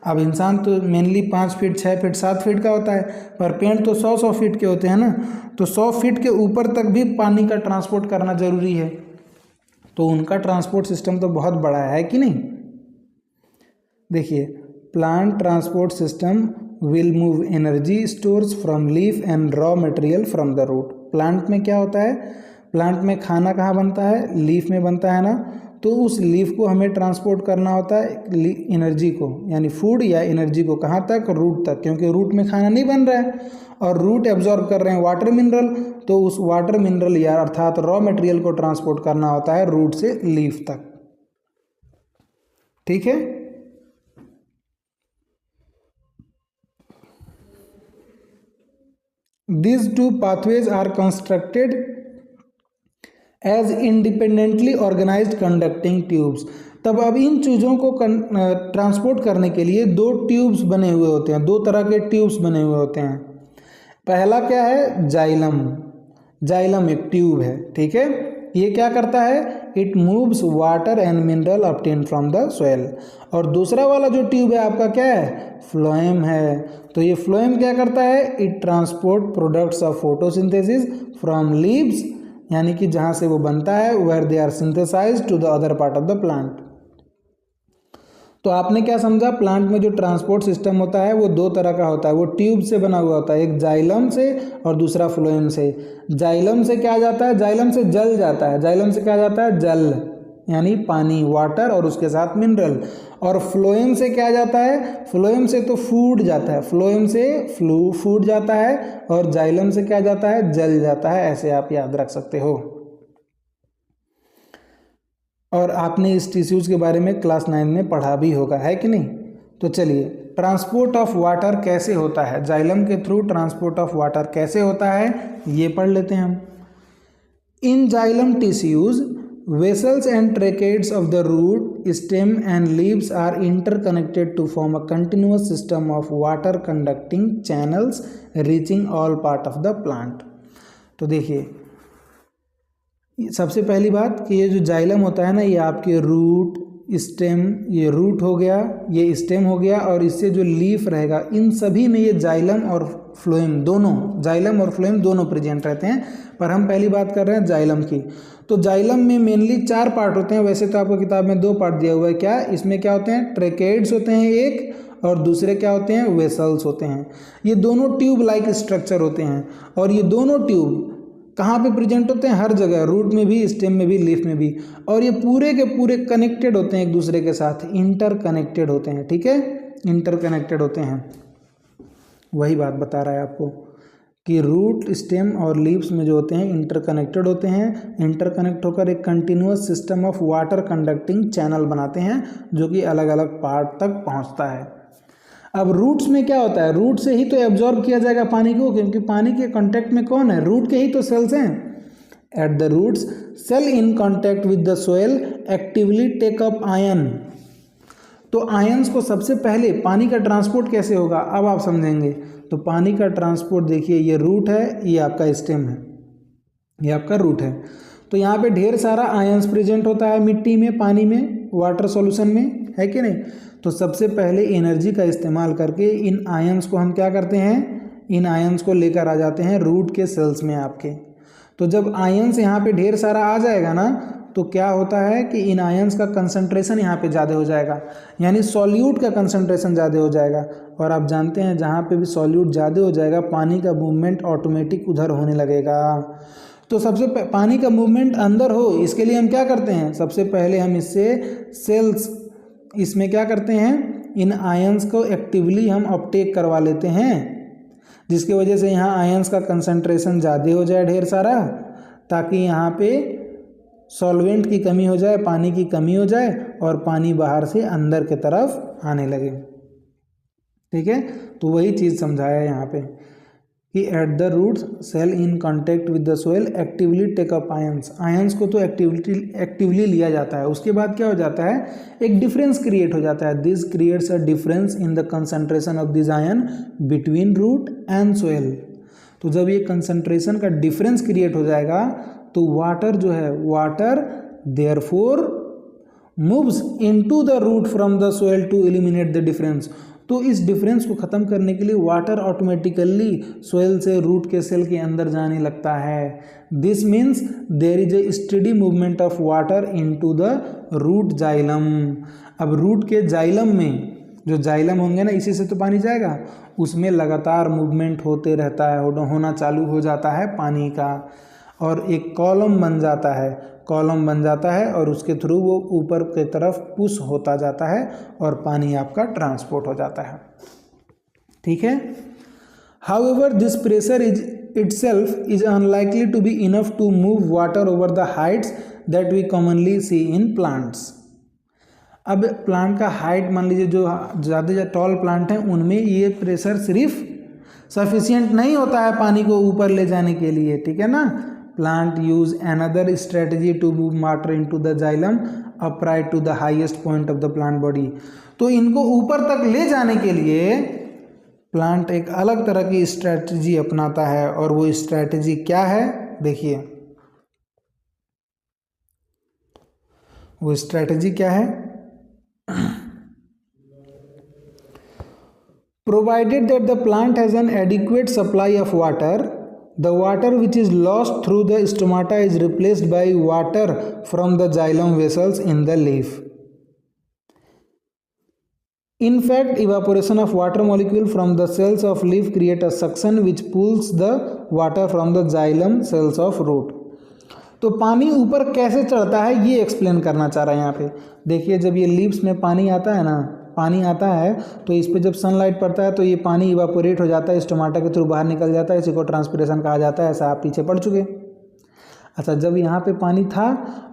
अब इंसान तो मेनली 5 फीट 6 फीट 7 फीट का होता है, पर पेड़ तो 100 फीट के होते हैं ना, तो 100 फीट के ऊपर तक भी पानी का ट्रांसपोर्ट करना ज़रूरी है, तो उनका ट्रांसपोर्ट सिस्टम तो बहुत बड़ा है कि नहीं। देखिए plant transport system will move energy stores from leaf and raw material from the root। Plant में क्या होता है? प्लांट में खाना कहाँ बनता है? लीफ में बनता है ना। तो उस लीफ को हमें ट्रांसपोर्ट करना होता है एनर्जी को, यानी फूड या एनर्जी को, कहाँ तक, रूट तक, क्योंकि रूट में खाना नहीं बन रहा है और रूट एब्जॉर्ब कर रहे हैं वाटर मिनरल, तो उस वाटर मिनरल या अर्थात रॉ मटेरियल को ट्रांसपोर्ट करना होता है रूट से लीफ तक। ठीक है। These two pathways are constructed as independently organized conducting tubes। तब अब इन चीज़ों को ट्रांसपोर्ट करने के लिए दो ट्यूब्स बने हुए होते हैं, दो तरह के ट्यूब्स बने हुए होते हैं। पहला क्या है, जाइलम। जाइलम एक ट्यूब है, ठीक है। ये क्या करता है, it moves water and mineral obtained from the soil. और दूसरा वाला जो ट्यूब है आपका क्या है, फ्लोएम है। तो ये फ्लोएम क्या करता है, it transport products of photosynthesis from leaves, यानी कि जहाँ से वो बनता है, where they are synthesised to the other part of the plant. तो आपने क्या समझा, प्लांट में जो ट्रांसपोर्ट सिस्टम होता है वो दो तरह का होता है, वो ट्यूब से बना हुआ होता है, एक जाइलम से और दूसरा फ्लोएम से। जाइलम से क्या जाता है, जाइलम से जल जाता है, जाइलम से क्या जाता है, जल यानी पानी, वाटर और उसके साथ मिनरल। और फ्लोएम से क्या जाता है, फ्लोएम से तो फूड जाता है, फ्लोएम से फूड जाता है, और जाइलम से क्या जाता है, जल जाता है। ऐसे आप याद रख सकते हो। और आपने इस टिश्यूज़ के बारे में क्लास 9 में पढ़ा भी होगा, है कि नहीं। तो चलिए, ट्रांसपोर्ट ऑफ वाटर कैसे होता है, जाइलम के थ्रू ट्रांसपोर्ट ऑफ वाटर कैसे होता है, ये पढ़ लेते हैं हम। इन xylem tissues vessels and tracheids of the root, stem and leaves are interconnected to form a continuous system of water conducting channels reaching all part of the plant। तो देखिए, सबसे पहली बात कि ये जो जाइलम होता है ना, ये आपके रूट, स्टेम, ये रूट हो गया, ये स्टेम हो गया, और इससे जो लीफ रहेगा, इन सभी में ये जाइलम और फ्लोएम दोनों, जाइलम और फ्लोएम दोनों प्रेजेंट रहते हैं। पर हम पहली बात कर रहे हैं जाइलम की। तो जाइलम में मेनली 4 पार्ट होते हैं, वैसे तो आपको किताब में 2 पार्ट दिया हुआ है। क्या इसमें क्या होते हैं, ट्रेकेड्स होते हैं एक, और दूसरे क्या होते हैं, वेसल्स होते हैं। ये दोनों ट्यूब लाइक स्ट्रक्चर होते हैं, और ये दोनों ट्यूब कहाँ पे प्रेजेंट होते हैं, हर जगह, रूट में भी, स्टेम में भी, लीफ में भी। और ये पूरे के पूरे कनेक्टेड होते हैं एक दूसरे के साथ, इंटर कनेक्टेड होते हैं, ठीक है, इंटर कनेक्टेड होते हैं। वही बात बता रहा है आपको कि रूट, स्टेम और लीव्स में जो होते हैं इंटर कनेक्टेड होते हैं, इंटर कनेक्ट होकर एक continuous system of water conducting channel बनाते हैं, जो कि अलग अलग पार्ट तक पहुंचता है। अब रूट्स में क्या होता है, रूट से ही तो एब्जॉर्ब किया जाएगा पानी को, क्योंकि पानी के कांटेक्ट में कौन है, रूट के ही तो सेल्स हैं। At the roots cell in contact with the soil actively take up ion. तो आयंस को सबसे पहले पानी का ट्रांसपोर्ट कैसे होगा, अब आप समझेंगे। तो पानी का ट्रांसपोर्ट देखिए, ये रूट है, ये आपका स्टेम है, ये आपका रूट है। तो यहाँ पे ढेर सारा आयंस प्रेजेंट होता है मिट्टी में, पानी में, वाटर सॉल्यूशन में, है कि नहीं। तो सबसे पहले एनर्जी का इस्तेमाल करके इन आयंस को हम क्या करते हैं, इन आयंस को लेकर आ जाते हैं रूट के सेल्स में आपके। तो जब आयंस यहाँ पे ढेर सारा आ जाएगा ना, तो क्या होता है कि इन आयंस का कंसंट्रेशन यहाँ पे ज़्यादा हो जाएगा, यानी सॉल्यूट का कंसंट्रेशन ज़्यादा हो जाएगा। और आप जानते हैं जहाँ पे भी सॉल्यूट ज़्यादा हो जाएगा, पानी का मूवमेंट ऑटोमेटिक उधर होने लगेगा। तो सबसे पानी का मूवमेंट अंदर हो, इसके लिए हम क्या करते हैं, सबसे पहले हम इससे सेल्स, इसमें क्या करते हैं, इन आयंस को एक्टिवली हम अपटेक करवा लेते हैं, जिसकी वजह से यहाँ आयंस का कंसंट्रेशन ज़्यादा हो जाए ढेर सारा, ताकि यहाँ पे सॉल्वेंट की कमी हो जाए, पानी की कमी हो जाए, और पानी बाहर से अंदर की तरफ आने लगे। ठीक है, तो वही चीज़ समझाया है यहाँ पे कि at the roots cell in contact with the soil actively take up ions. Ions को तो एक्टिवली लिया जाता है। उसके बाद क्या हो जाता है, एक डिफरेंस क्रिएट हो जाता है। This creates a difference in the concentration of this ion between root and soil. तो जब ये कंसंट्रेशन का डिफरेंस क्रिएट हो जाएगा, तो वाटर जो है, water therefore moves into the root from the soil to eliminate the difference. तो इस डिफरेंस को ख़त्म करने के लिए वाटर ऑटोमेटिकली सोइल से रूट के सेल के अंदर जाने लगता है। This means there is a steady movement of water into the root xylem. अब रूट के जाइलम में जो जाइलम होंगे ना, इसी से तो पानी जाएगा, उसमें लगातार मूवमेंट होते रहता है, होना चालू हो जाता है पानी का, और एक कॉलम बन जाता है। कॉलम बन जाता है और उसके थ्रू वो ऊपर की तरफ पुश होता जाता है और पानी आपका ट्रांसपोर्ट हो जाता है। ठीक है। However, this pressure is itself is unlikely to be enough to move water over the heights that we commonly see in plants. अब प्लांट का हाइट मान लीजिए जो ज़्यादा टॉल प्लांट हैं उनमें ये प्रेशर सिर्फ सफिशिएंट नहीं होता है पानी को ऊपर ले जाने के लिए, ठीक है ना। Plant use another strategy to move water into the xylem upright to the highest point of the plant body. तो इनको ऊपर तक ले जाने के लिए प्लांट एक अलग तरह की स्ट्रेटजी अपनाता है, और वो स्ट्रेटजी क्या है देखिए, वो स्ट्रेटजी क्या है। Provided that the plant has an adequate supply of water, the water which is lost through the stomata is replaced by water from the xylem vessels in the leaf. In fact, evaporation of water molecule from the cells of leaf create a suction which pulls the water from the xylem cells of root. तो पानी ऊपर कैसे चढ़ता है ये explain करना चाह रहा है यहाँ पे। देखिए जब ये लीव्स में पानी आता है ना, पानी आता है तो इस पे जब सनलाइट पड़ता है तो ये पानी इवापोरेट हो जाता है, स्टोमाटा के थ्रू बाहर निकल जाता है, इसी को ट्रांसपिरेशन कहा जाता है। ऐसा आप पीछे पढ़ चुके। अच्छा, जब यहाँ पे पानी था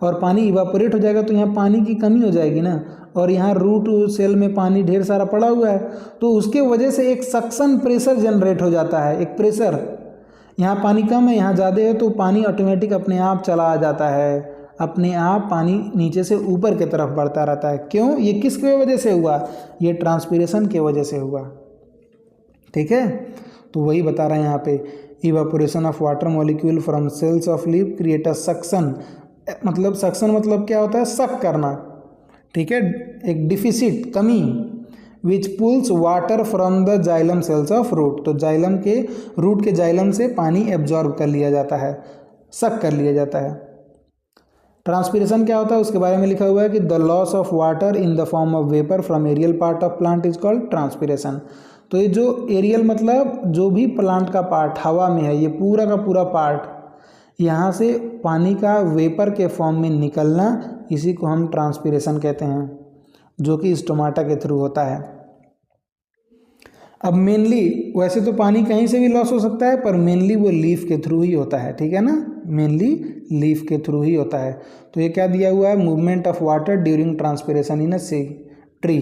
और पानी इवापोरेट हो जाएगा तो यहाँ पानी की कमी हो जाएगी ना, और यहाँ रूट सेल में पानी ढेर सारा पड़ा हुआ है, तो उसके वजह से एक सक्शन प्रेशर जनरेट हो जाता है। एक प्रेशर, यहाँ पानी कम है यहाँ ज़्यादा है, तो पानी ऑटोमेटिक अपने आप चला आ जाता है, अपने आप पानी नीचे से ऊपर की तरफ बढ़ता रहता है। क्यों? ये किसके वजह से हुआ? ये ट्रांसपिरेशन के वजह से हुआ। ठीक है, तो वही बता रहे हैं यहाँ पे, evaporation of water molecule from cells of leaf create a suction. मतलब सक्शन मतलब क्या होता है? सक करना। ठीक है, एक डिफिसिट, कमी, which pulls water from the xylem cells of root. तो जाइलम के रूट के जाइलम से पानी एब्जॉर्ब कर लिया जाता है, सक कर लिया जाता है। ट्रांसपिरेशन क्या होता है उसके बारे में लिखा हुआ है कि the loss of water in the form of vapour from aerial part of plant is called transpiration. तो ये जो एरियल मतलब जो भी प्लांट का पार्ट हवा में है, ये पूरा का पूरा पार्ट, यहाँ से पानी का वेपर के फॉर्म में निकलना, इसी को हम ट्रांसपिरेशन कहते हैं, जो कि स्टोमाटा के थ्रू होता है। अब मेनली वैसे तो पानी कहीं से भी लॉस हो सकता है, पर मेनली वो लीफ के थ्रू ही होता है। ठीक है ना, मेनली लीफ के थ्रू ही होता है। तो ये क्या दिया हुआ है? Movement of water during transpiration in a tree.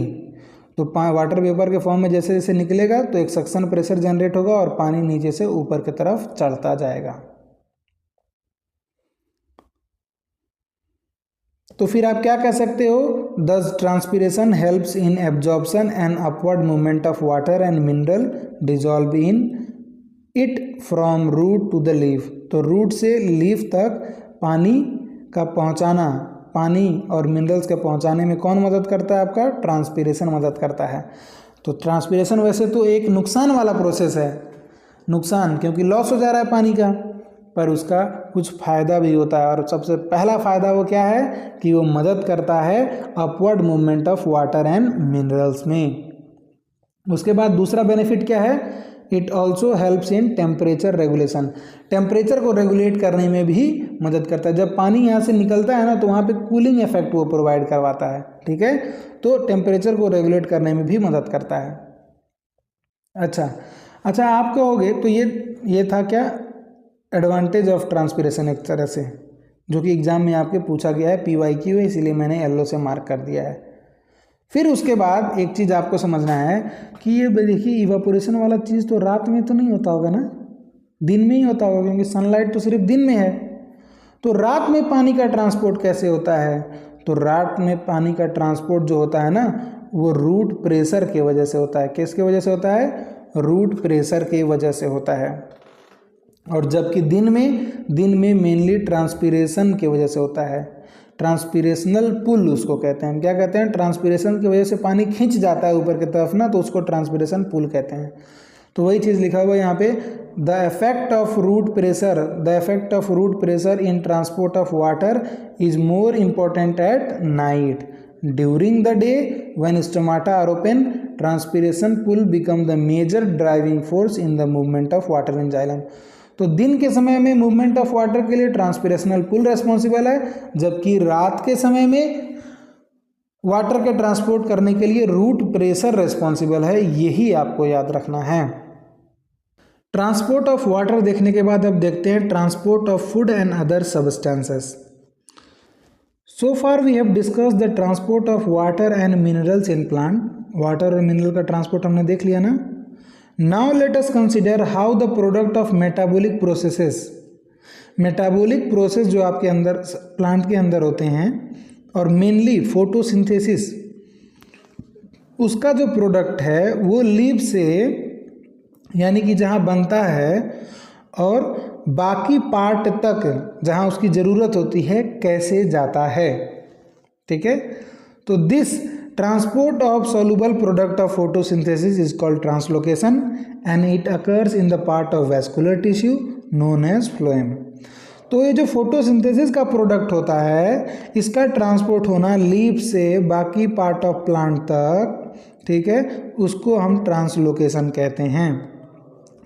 तो वाटर वेपर के फॉर्म में जैसे जैसे निकलेगा तो एक सक्शन प्रेशर जनरेट होगा और पानी नीचे से ऊपर की तरफ चढ़ता जाएगा। तो फिर आप क्या कह सकते हो? Thus transpiration helps in absorption and upward movement of water and mineral dissolve in it from root to the leaf. तो रूट से लीफ तक पानी का पहुंचाना, पानी और मिनरल्स के पहुंचाने में कौन मदद करता है? आपका ट्रांसपिरेशन मदद करता है। तो ट्रांसपिरेशन वैसे तो एक नुकसान वाला प्रोसेस है, नुकसान क्योंकि लॉस हो जा रहा है पानी का, पर उसका कुछ फ़ायदा भी होता है। और सबसे पहला फ़ायदा वो क्या है कि वो मदद करता है upward movement of water and minerals में। उसके बाद दूसरा बेनिफिट क्या है? It also helps in temperature regulation. Temperature को रेगुलेट करने में भी मदद करता है। जब पानी यहाँ से निकलता है ना तो वहाँ पे कूलिंग इफेक्ट वो प्रोवाइड करवाता है। ठीक है, तो टेम्परेचर को रेगुलेट करने में भी मदद करता है। अच्छा आप कहोगे तो ये था क्या? एडवांटेज ऑफ ट्रांसपिरेशन एक तरह से, जो कि एग्जाम में आपके पूछा गया है, PYQ है, इसीलिए मैंने येलो से मार्क कर दिया है। फिर उसके बाद एक चीज़ आपको समझना है कि ये देखिए इवापोरेशन वाला चीज़ तो रात में तो नहीं होता होगा ना, दिन में ही होता होगा, क्योंकि सनलाइट तो सिर्फ दिन में है। तो रात में पानी का ट्रांसपोर्ट कैसे होता है? तो रात में पानी का ट्रांसपोर्ट जो होता है ना, वो रूट प्रेशर के वजह से होता है। किसके वजह से होता है? रूट प्रेशर के वजह से होता है। और जबकि दिन में मेनली ट्रांसपिरेशन की वजह से होता है। ट्रांसपिरेशनल पुल उसको कहते हैं। क्या कहते हैं? ट्रांसपिरेशन की वजह से पानी खींच जाता है ऊपर की तरफ ना, तो उसको ट्रांसपिरेशन पुल कहते हैं। तो वही चीज़ लिखा हुआ है यहाँ पे, the effect of root pressure in transport of water is more important at night. During the day when stomata are open, transpiration pull become the major driving force in the movement of water in xylem. तो दिन के समय में movement of water के लिए ट्रांसपिरेशनल पुल responsible है, जबकि रात के समय में वाटर के ट्रांसपोर्ट करने के लिए रूट प्रेशर रेस्पॉन्सिबल है। यही आपको याद रखना है। ट्रांसपोर्ट ऑफ वाटर देखने के बाद अब देखते हैं transport of food and other substances. So far we have discuss the transport of water and minerals in plant. Water और मिनरल का ट्रांसपोर्ट हमने देख लिया ना। Now let us consider how the product of metabolic processes, metabolic process जो आपके अंदर plant के अंदर होते हैं और मेनली फोटोसिंथेसिस, उसका जो प्रोडक्ट है वो लीफ से यानी कि जहाँ बनता है और बाकी पार्ट तक जहाँ उसकी ज़रूरत होती है कैसे जाता है। ठीक है, तो this transport of soluble product of photosynthesis is called translocation and it occurs in the part of vascular tissue known as phloem. तो ये जो फोटोसिंथेसिस का प्रोडक्ट होता है इसका ट्रांसपोर्ट होना लीफ से बाकी पार्ट ऑफ प्लांट तक, ठीक है, उसको हम ट्रांसलोकेशन कहते हैं।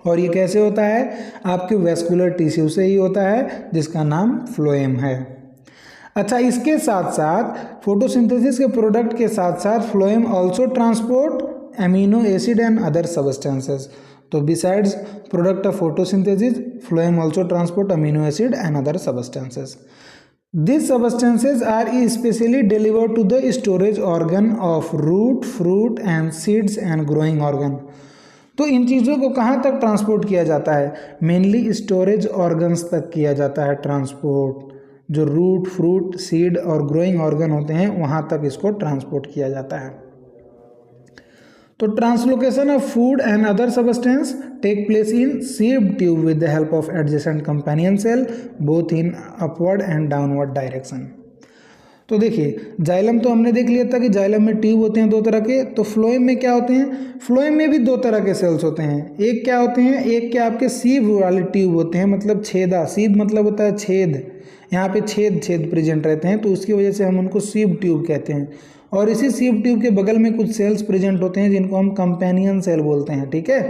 और ये कैसे होता है? आपके वैस्कुलर टिश्यू से ही होता है जिसका नाम फ्लोएम है। अच्छा, इसके साथ साथ फोटोसिंथेसिस के प्रोडक्ट के साथ साथ phloem also transport amino acid and other substances. तो besides product of photosynthesis, phloem also transport amino acid and other substances. These substances are especially delivered to the storage organ of root, fruit and seeds and growing organ। तो इन चीज़ों को कहाँ तक transport किया जाता है? Mainly storage organs तक किया जाता है ट्रांसपोर्ट। जो रूट, फ्रूट, सीड और ग्रोइंग ऑर्गन होते हैं वहाँ तक इसको ट्रांसपोर्ट किया जाता है। तो translocation of food and other substance take place in sieve tube with the help of adjacent companion cell both in upward and downward direction. तो देखिए, जाइलम तो हमने देख लिया था कि जाइलम में ट्यूब होते हैं दो तरह के। तो फ्लोएम में क्या होते हैं? फ्लोएम में भी दो तरह के सेल्स होते हैं। एक क्या होते हैं? एक क्या आपके सीव वाले ट्यूब होते हैं, मतलब छेदा। सीव मतलब होता है छेद, यहाँ पे छेद छेद प्रेजेंट रहते हैं तो उसकी वजह से हम उनको सीव ट्यूब कहते हैं। और इसी सीव ट्यूब के बगल में कुछ सेल्स प्रेजेंट होते हैं जिनको हम कंपेनियन सेल बोलते हैं। ठीक है,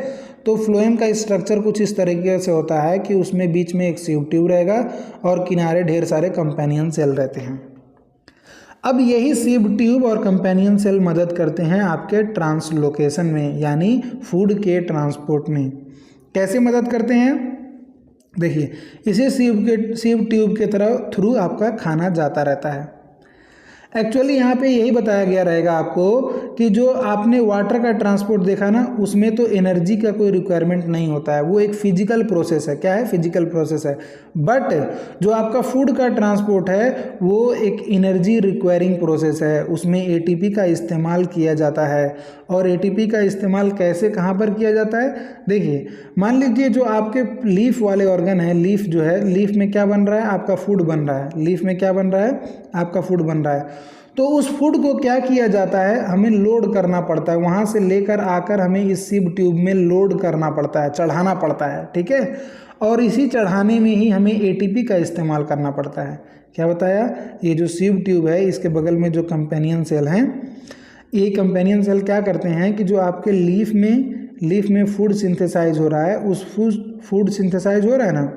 तो फ्लोएम का स्ट्रक्चर कुछ इस तरीके से होता है कि उसमें बीच में एक सीव ट्यूब रहेगा और किनारे ढेर सारे कंपेनियन सेल रहते हैं। अब यही सीव ट्यूब और कंपेनियन सेल मदद करते हैं आपके ट्रांसलोकेशन में, यानी फूड के ट्रांसपोर्ट में। कैसे मदद करते हैं? देखिए, इसी सीव ट्यूब के तरह थ्रू आपका खाना जाता रहता है। एक्चुअली यहाँ पे यही बताया गया रहेगा आपको कि जो आपने वाटर का ट्रांसपोर्ट देखा ना, उसमें तो एनर्जी का कोई रिक्वायरमेंट नहीं होता है, वो एक फिजिकल प्रोसेस है। क्या है? फिजिकल प्रोसेस है। बट जो आपका फूड का ट्रांसपोर्ट है वो एक एनर्जी रिक्वायरिंग प्रोसेस है। उसमें एटीपी का इस्तेमाल किया जाता है। और एटीपी का इस्तेमाल कैसे, कहाँ पर किया जाता है? देखिए, मान लीजिए जो आपके लीफ वाले ऑर्गन है, लीफ जो है, लीफ में क्या बन रहा है? आपका फूड बन रहा है। लीफ में क्या बन रहा है? आपका फूड बन रहा है। तो उस फूड को क्या किया जाता है? हमें लोड करना पड़ता है, वहाँ से लेकर आकर हमें इस सीव ट्यूब में लोड करना पड़ता है, चढ़ाना पड़ता है। ठीक है, और इसी चढ़ाने में ही हमें एटीपी का इस्तेमाल करना पड़ता है। क्या बताया? ये जो सीव ट्यूब है इसके बगल में जो कंपेनियन सेल हैं, ये कंपेनियन सेल क्या करते हैं कि जो आपके लीफ में फूड सिंथेसाइज हो रहा है, उस फूड सिंथेसाइज हो रहा है ना,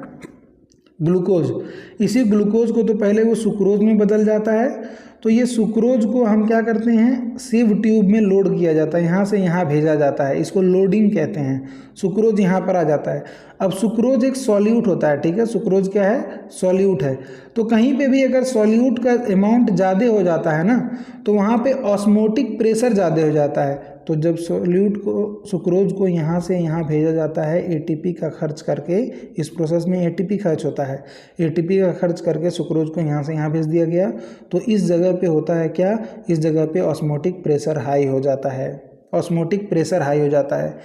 ग्लूकोज, इसी ग्लूकोज को तो पहले वो सुक्रोज में बदल जाता है। तो ये सुक्रोज को हम क्या करते हैं? सीव ट्यूब में लोड किया जाता है, यहाँ से यहाँ भेजा जाता है, इसको लोडिंग कहते हैं। सुक्रोज यहाँ पर आ जाता है। अब सुक्रोज एक सॉल्यूट होता है। ठीक है, सुक्रोज क्या है? सॉल्यूट है। तो कहीं पे भी अगर सॉल्यूट का अमाउंट ज़्यादा हो जाता है ना, तो वहाँ पे ऑस्मोटिक प्रेशर ज़्यादा हो जाता है। तो जब सॉल्यूट को, सुक्रोज को यहाँ से यहाँ भेजा जाता है एटीपी का खर्च करके, इस प्रोसेस में एटीपी खर्च होता है, एटीपी का खर्च करके सुक्रोज को यहाँ से यहाँ भेज दिया गया। तो इस जगह पे होता है क्या? इस जगह पे ऑस्मोटिक प्रेशर हाई हो जाता है। ऑस्मोटिक प्रेशर हाई हो जाता है,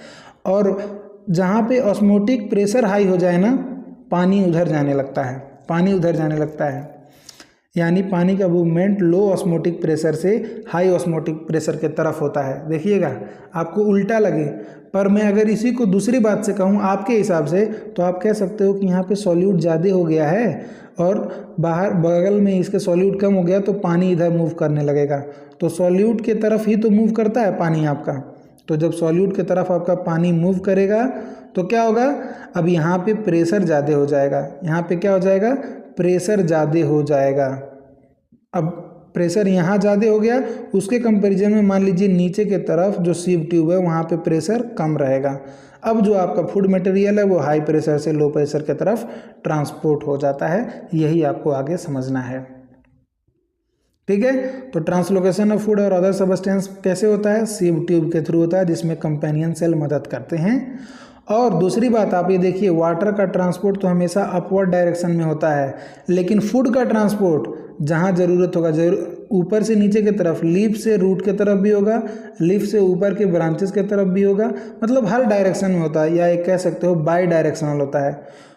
और जहाँ पे ऑस्मोटिक प्रेशर हाई हो जाए ना, पानी उधर जाने लगता है, पानी उधर जाने लगता है। यानी पानी का मूवमेंट लो ऑस्मोटिक प्रेशर से हाई ऑस्मोटिक प्रेशर के तरफ होता है। देखिएगा, आपको उल्टा लगे, पर मैं अगर इसी को दूसरी बात से कहूँ आपके हिसाब से, तो आप कह सकते हो कि यहाँ पे सॉल्यूट ज़्यादा हो गया है और बाहर बगल में इसके सॉल्यूट कम हो गया, तो पानी इधर मूव करने लगेगा। तो सॉल्यूट के तरफ ही तो मूव करता है पानी आपका। तो जब सॉल्यूट की तरफ आपका पानी मूव करेगा तो क्या होगा, अब यहाँ पे प्रेशर ज़्यादा हो जाएगा, यहाँ पे क्या हो जाएगा, प्रेशर ज़्यादा हो जाएगा। अब प्रेशर यहाँ ज़्यादा हो गया, उसके कंपैरिजन में मान लीजिए नीचे के तरफ जो सीव ट्यूब है वहाँ पे प्रेशर कम रहेगा। अब जो आपका फूड मटेरियल है वो हाई प्रेशर से लो प्रेशर के तरफ ट्रांसपोर्ट हो जाता है। यही आपको आगे समझना है, ठीक है। तो ट्रांसलोकेशन ऑफ फूड और अदर सब्सटेंस कैसे होता है, सीव ट्यूब के थ्रू होता है, जिसमें कंपेनियन सेल मदद करते हैं। और दूसरी बात आप ये देखिए, वाटर का ट्रांसपोर्ट तो हमेशा अपवर्ड डायरेक्शन में होता है, लेकिन फूड का ट्रांसपोर्ट जहाँ ज़रूरत होगा ऊपर से नीचे की तरफ, लीफ से रूट के तरफ भी होगा, लीफ से ऊपर के ब्रांचेस के तरफ भी होगा, मतलब हर डायरेक्शन में होता है, या एक कह सकते हो बाई डायरेक्शनल होता है।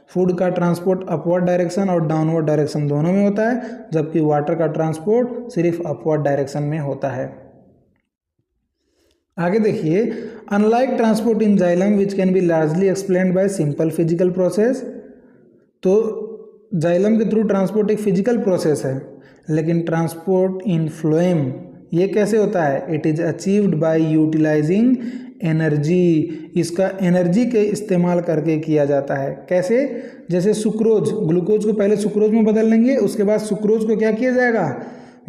फूड का ट्रांसपोर्ट अपवर्ड डायरेक्शन और डाउनवर्ड डायरेक्शन दोनों में होता है, जबकि वाटर का ट्रांसपोर्ट सिर्फ अपवर्ड डायरेक्शन में होता है। आगे देखिए, unlike transport in xylem which can be largely explained by simple physical process. तो जाइलम के थ्रू ट्रांसपोर्ट एक फिजिकल प्रोसेस है, लेकिन ट्रांसपोर्ट इन फ्लोएम ये कैसे होता है, it is achieved by utilising energy. इसका एनर्जी के इस्तेमाल करके किया जाता है। कैसे, जैसे सुक्रोज, ग्लूकोज को पहले सुक्रोज में बदल लेंगे, उसके बाद सुक्रोज को क्या किया जाएगा,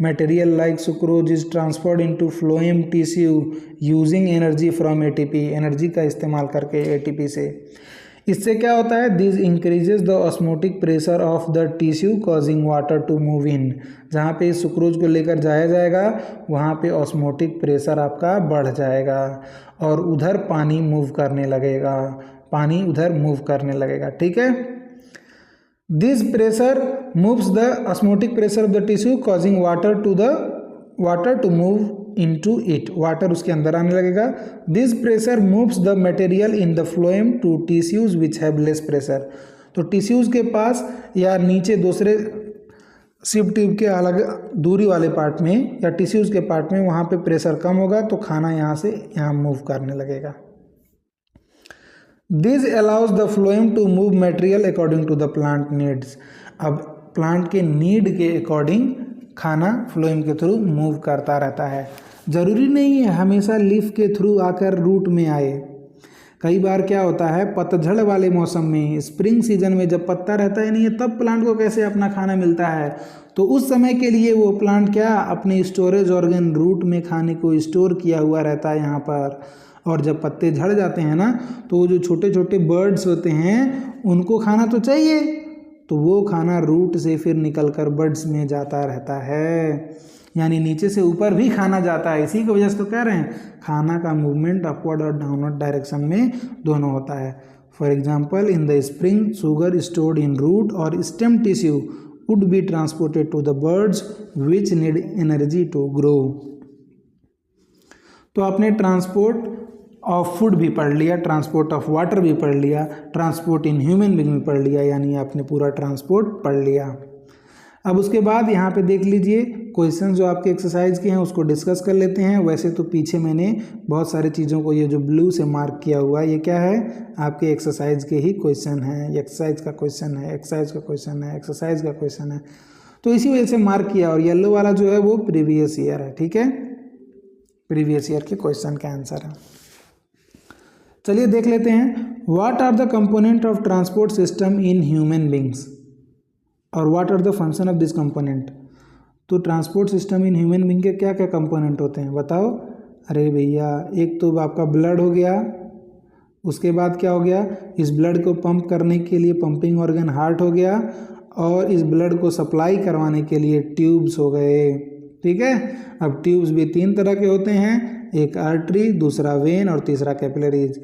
material like sucrose is transferred into phloem tissue using energy from ATP, energy का इस्तेमाल करके एटीपी से। इससे क्या होता है, this increases the osmotic pressure of the tissue causing water to move in. जहाँ पे इस सुक्रोज को लेकर जाया जाएगा वहाँ पे ऑस्मोटिक प्रेशर आपका बढ़ जाएगा और उधर पानी मूव करने लगेगा, पानी उधर मूव करने लगेगा, ठीक है। This pressure moves the osmotic pressure of the tissue causing water to move into it, water उसके अंदर आने लगेगा। This pressure moves the material in the phloem to tissues which have less pressure. तो tissues के पास या नीचे दूसरे सिव ट्यूब के अलग दूरी वाले पार्ट में या टिश्यूज के पार्ट में वहाँ पे प्रेशर कम होगा, तो खाना यहाँ से यहाँ मूव करने लगेगा। This allows the phloem to move material according to the plant needs. अब प्लांट के नीड के अकॉर्डिंग खाना फ्लोएम के थ्रू मूव करता रहता है। ज़रूरी नहीं है हमेशा लीफ के थ्रू आकर रूट में आए। कई बार क्या होता है, पतझड़ वाले मौसम में, स्प्रिंग सीजन में जब पत्ता रहता है नहीं है, तब प्लांट को कैसे अपना खाना मिलता है, तो उस समय के लिए वो प्लांट क्या अपने स्टोरेज ऑर्गन रूट में खाने को स्टोर किया हुआ रहता है यहाँ पर। और जब पत्ते झड़ जाते हैं ना, तो वो जो छोटे छोटे बर्ड्स होते हैं उनको खाना तो चाहिए, तो वो खाना रूट से फिर निकलकर बर्ड्स में जाता रहता है, यानी नीचे से ऊपर भी खाना जाता है। इसी की वजह से तो कह रहे हैं खाना का मूवमेंट अपवर्ड और डाउनवर्ड डायरेक्शन में दोनों होता है। For example, in the spring sugar stored in root और stem tissue would be transported to the buds which need energy to grow. तो आपने ट्रांसपोर्ट ऑफ फूड भी पढ़ लिया, ट्रांसपोर्ट ऑफ वाटर भी पढ़ लिया, ट्रांसपोर्ट इन ह्यूमन बीइंग भी पढ़ लिया, यानी आपने पूरा ट्रांसपोर्ट पढ़ लिया। अब उसके बाद यहाँ पे देख लीजिए क्वेश्चन जो आपके एक्सरसाइज के हैं उसको डिस्कस कर लेते हैं। वैसे तो पीछे मैंने बहुत सारी चीज़ों को, ये जो ब्लू से मार्क किया हुआ है ये क्या है, आपके एक्सरसाइज के ही क्वेश्चन है। एक्सरसाइज का क्वेश्चन है, एक्सरसाइज का क्वेश्चन है, एक्सरसाइज का क्वेश्चन है, तो इसी वजह से मार्क किया। और येलो वाला जो है वो प्रीवियस ईयर है, ठीक है, प्रीवियस ईयर के क्वेश्चन का आंसर है। चलिए देख लेते हैं, what are the component of transport system in human beings और what are the function of this component. तो transport system in human being के क्या क्या कंपोनेंट होते हैं बताओ। अरे भैया, एक तो आपका ब्लड हो गया, उसके बाद क्या हो गया, इस ब्लड को पंप करने के लिए पंपिंग ऑर्गन हार्ट हो गया, और इस ब्लड को सप्लाई करवाने के लिए ट्यूब्स हो गए, ठीक है। अब ट्यूब्स भी तीन तरह के होते हैं, एक आर्टरी, दूसरा वेन और तीसरा कैपिलरीज।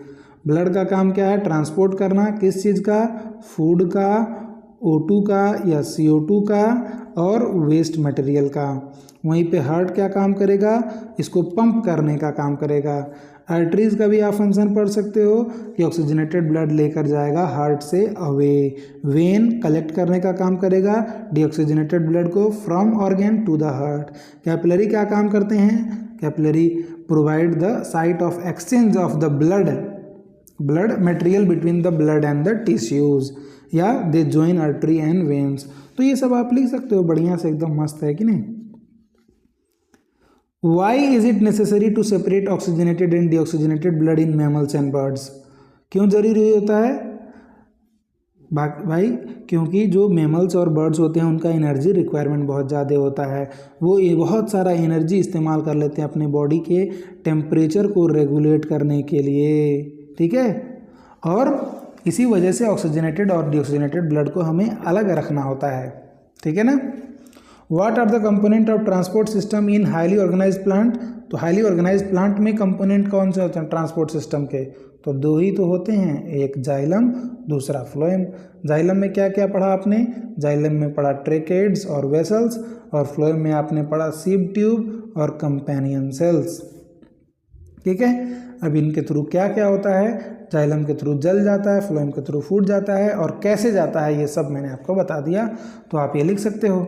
ब्लड का काम क्या है, ट्रांसपोर्ट करना, किस चीज़ का, फूड का, O2 का या CO2 का और वेस्ट मटेरियल का। वहीं पे हार्ट क्या काम करेगा, इसको पंप करने का काम करेगा। आर्टरीज का भी आप फंक्शन पढ़ सकते हो कि ऑक्सीजनेटेड ब्लड लेकर जाएगा हार्ट से अवे। वेन कलेक्ट करने का काम करेगा डीऑक्सीजनेटेड ब्लड को from organ to the heart. Capillary क्या काम करते हैं, capillary provide the site of exchange of the blood material between the blood and the tissues, या they join artery and veins. तो ये सब आप लिख सकते हो बढ़िया से, एकदम मस्त है कि नहीं। Why is it necessary to separate oxygenated and deoxygenated blood in mammals and birds? क्यों ज़रूरी होता है भाई? क्योंकि जो मैमल्स और बर्ड्स होते हैं उनका एनर्जी रिक्वायरमेंट बहुत ज़्यादा होता है, वो ये बहुत सारा एनर्जी इस्तेमाल कर लेते हैं अपने बॉडी के टेम्परेचर को रेगुलेट करने के लिए, ठीक है। और इसी वजह से ऑक्सीजनेटेड और डीऑक्सीजनेटेड ब्लड को हमें अलग रखना होता है, ठीक है ना। What are the component of transport system in highly organised plant? तो हाईली ऑर्गेनाइज्ड प्लांट में कंपोनेंट कौन से होते हैं ट्रांसपोर्ट सिस्टम के? तो दो ही तो होते हैं, एक जाइलम, दूसरा फ्लोएम। जाइलम में क्या क्या पढ़ा आपने? जाइलम में पढ़ा ट्रेकेड्स और वेसल्स, और फ्लोएम में आपने पढ़ा सीब ट्यूब और कंपेनियन सेल्स, ठीक है। अब इनके थ्रू क्या क्या होता है? जाइलम के थ्रू जल जाता है, फ्लोएम के थ्रू फूड जाता है, और कैसे जाता है ये सब मैंने आपको बता दिया, तो आप ये लिख सकते हो।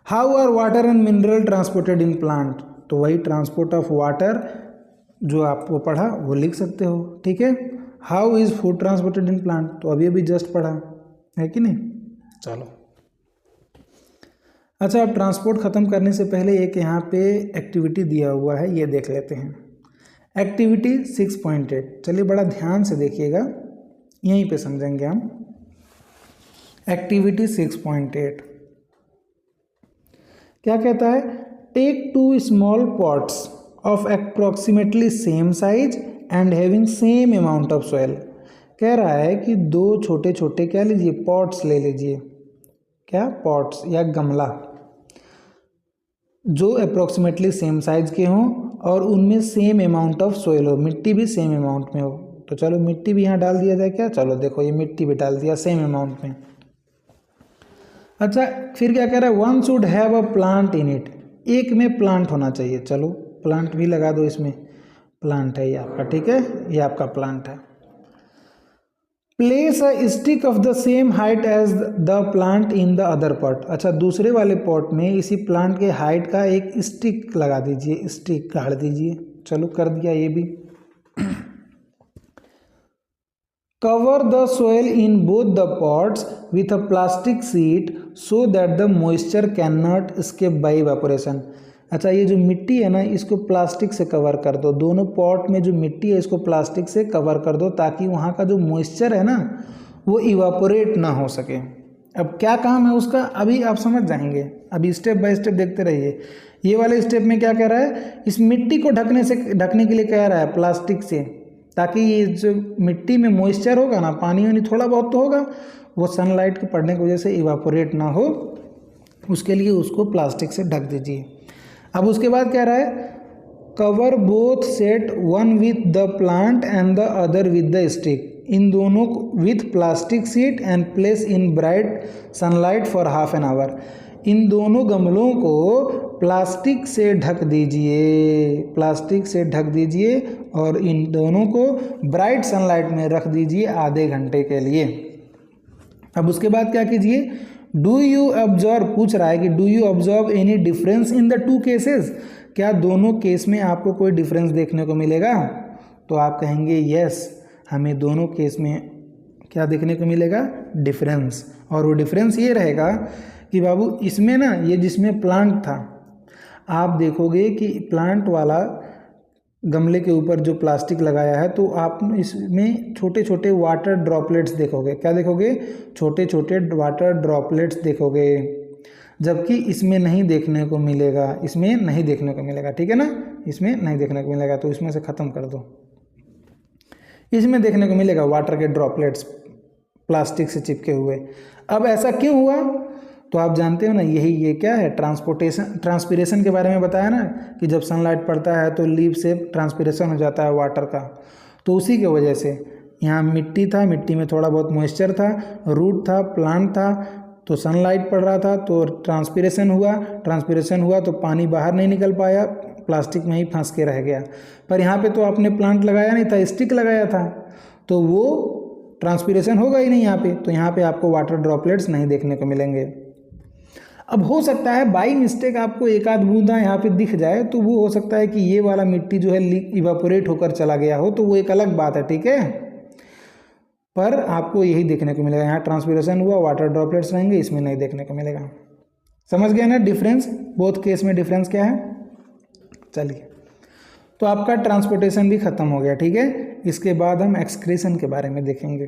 How are water and mineral transported in plant? तो वही ट्रांसपोर्ट ऑफ वाटर जो आपको पढ़ा वो लिख सकते हो, ठीक है। How is food transported in plant? तो अभी जस्ट पढ़ा है कि नहीं। चलो अच्छा, अब ट्रांसपोर्ट ख़त्म करने से पहले एक यहाँ पे एक्टिविटी दिया हुआ है, ये देख लेते हैं। एक्टिविटी 6.8, चलिए बड़ा ध्यान से देखिएगा, यहीं पे समझेंगे हम। एक्टिविटी 6.8 क्या कहता है? Take 2 small pots of approximately same size and having same amount of soil. कह रहा है कि दो छोटे छोटे क्या लीजिए, पॉट्स ले लीजिए। क्या? पॉट्स या गमला, जो अप्रोक्सीमेटली सेम साइज के हों और उनमें सेम अमाउंट ऑफ सॉइल हो, मिट्टी भी सेम अमाउंट में हो। तो चलो मिट्टी भी यहाँ डाल दिया जाए क्या? चलो देखो ये मिट्टी भी डाल दिया सेम अमाउंट में। अच्छा, फिर क्या कह रहा है? One should have a plant in it, एक में प्लांट होना चाहिए। चलो प्लांट भी लगा दो इसमें, प्लांट है ये आपका, ठीक है, ये आपका प्लांट है। Place a stick of the same height as the plant in the other pot. अच्छा, दूसरे वाले पॉट में इसी प्लांट के हाइट का एक स्टिक लगा दीजिए, स्टिक गाड़ दीजिए। चलो कर दिया ये भी। Cover the soil in both the pots with a plastic sheet so that the moisture can not escape by evaporation. अच्छा, ये जो मिट्टी है ना, इसको प्लास्टिक से कवर कर दो। दोनों पॉट में जो मिट्टी है इसको प्लास्टिक से कवर कर दो, ताकि वहाँ का जो मॉइस्चर है ना वो इवापोरेट ना हो सके। अब क्या काम है उसका, अभी आप समझ जाएंगे, अभी स्टेप बाय स्टेप देखते रहिए। ये वाले स्टेप में क्या कह रहा है? इस मिट्टी को ढकने के लिए कह रहा है प्लास्टिक से, ताकि ये जो मिट्टी में मॉइस्चर होगा ना, पानी वानी थोड़ा बहुत तो होगा, वो सनलाइट के पड़ने की वजह से इवापोरेट ना हो, उसके लिए उसको प्लास्टिक से ढक दीजिए। अब उसके बाद क्या रहा है? Cover both set, one with the plant and the other with the stick, इन दोनों with plastic sheet and place in bright sunlight for half an hour. इन दोनों गमलों को प्लास्टिक से ढक दीजिए, प्लास्टिक से ढक दीजिए, और इन दोनों को ब्राइट सनलाइट में रख दीजिए आधे घंटे के लिए। अब उसके बाद क्या कीजिए? डू यू ऑब्जर्व, पूछ रहा है कि do you observe any difference in the two cases? क्या दोनों केस में आपको कोई डिफरेंस देखने को मिलेगा? तो आप कहेंगे यस, हमें दोनों केस में क्या देखने को मिलेगा? डिफरेंस। और वो डिफरेंस ये रहेगा कि बाबू इसमें ना, ये जिसमें प्लांट था, आप देखोगे कि प्लांट वाला गमले के ऊपर जो प्लास्टिक लगाया है, तो आप इसमें छोटे छोटे वाटर ड्रॉपलेट्स देखोगे। क्या देखोगे? छोटे छोटे वाटर ड्रॉपलेट्स देखोगे, जबकि इसमें नहीं देखने को मिलेगा, इसमें नहीं देखने को मिलेगा, ठीक है ना, इसमें नहीं देखने को मिलेगा। तो इसमें से ख़त्म कर दो, इसमें देखने को मिलेगा वाटर के ड्रॉपलेट्स प्लास्टिक से चिपके हुए। अब ऐसा क्यों हुआ? तो आप जानते हो ना, यही ये क्या है? ट्रांसपिरेशन के बारे में बताया ना, कि जब सनलाइट पड़ता है तो लीफ से ट्रांसपिरेशन हो जाता है वाटर का। तो उसी के वजह से यहाँ मिट्टी था, मिट्टी में थोड़ा बहुत मॉइस्चर था, रूट था, प्लांट था, तो सनलाइट पड़ रहा था तो ट्रांसपिरेशन हुआ तो पानी बाहर नहीं निकल पाया, प्लास्टिक में ही फंस के रह गया। पर यहाँ पे तो आपने प्लांट लगाया नहीं था, स्टिक लगाया था, तो वो ट्रांसपिरेशन होगा ही नहीं यहाँ पे। तो यहाँ पे आपको वाटर ड्रॉपलेट्स नहीं देखने को मिलेंगे। अब हो सकता है बाई मिस्टेक आपको एक आध बूंदा यहाँ पे दिख जाए, तो वो हो सकता है कि ये वाला मिट्टी जो है इवापोरेट होकर चला गया हो, तो वो एक अलग बात है, ठीक है। पर आपको यही देखने को मिलेगा, यहाँ ट्रांसपिरेशन हुआ, वाटर ड्रॉपलेट्स रहेंगे, इसमें नहीं देखने को मिलेगा। समझ गए ना डिफरेंस? बोथ केस में डिफरेंस क्या है? चलिए, तो आपका ट्रांसपोर्टेशन भी ख़त्म हो गया। ठीक है, इसके बाद हम एक्सक्रीशन के बारे में देखेंगे।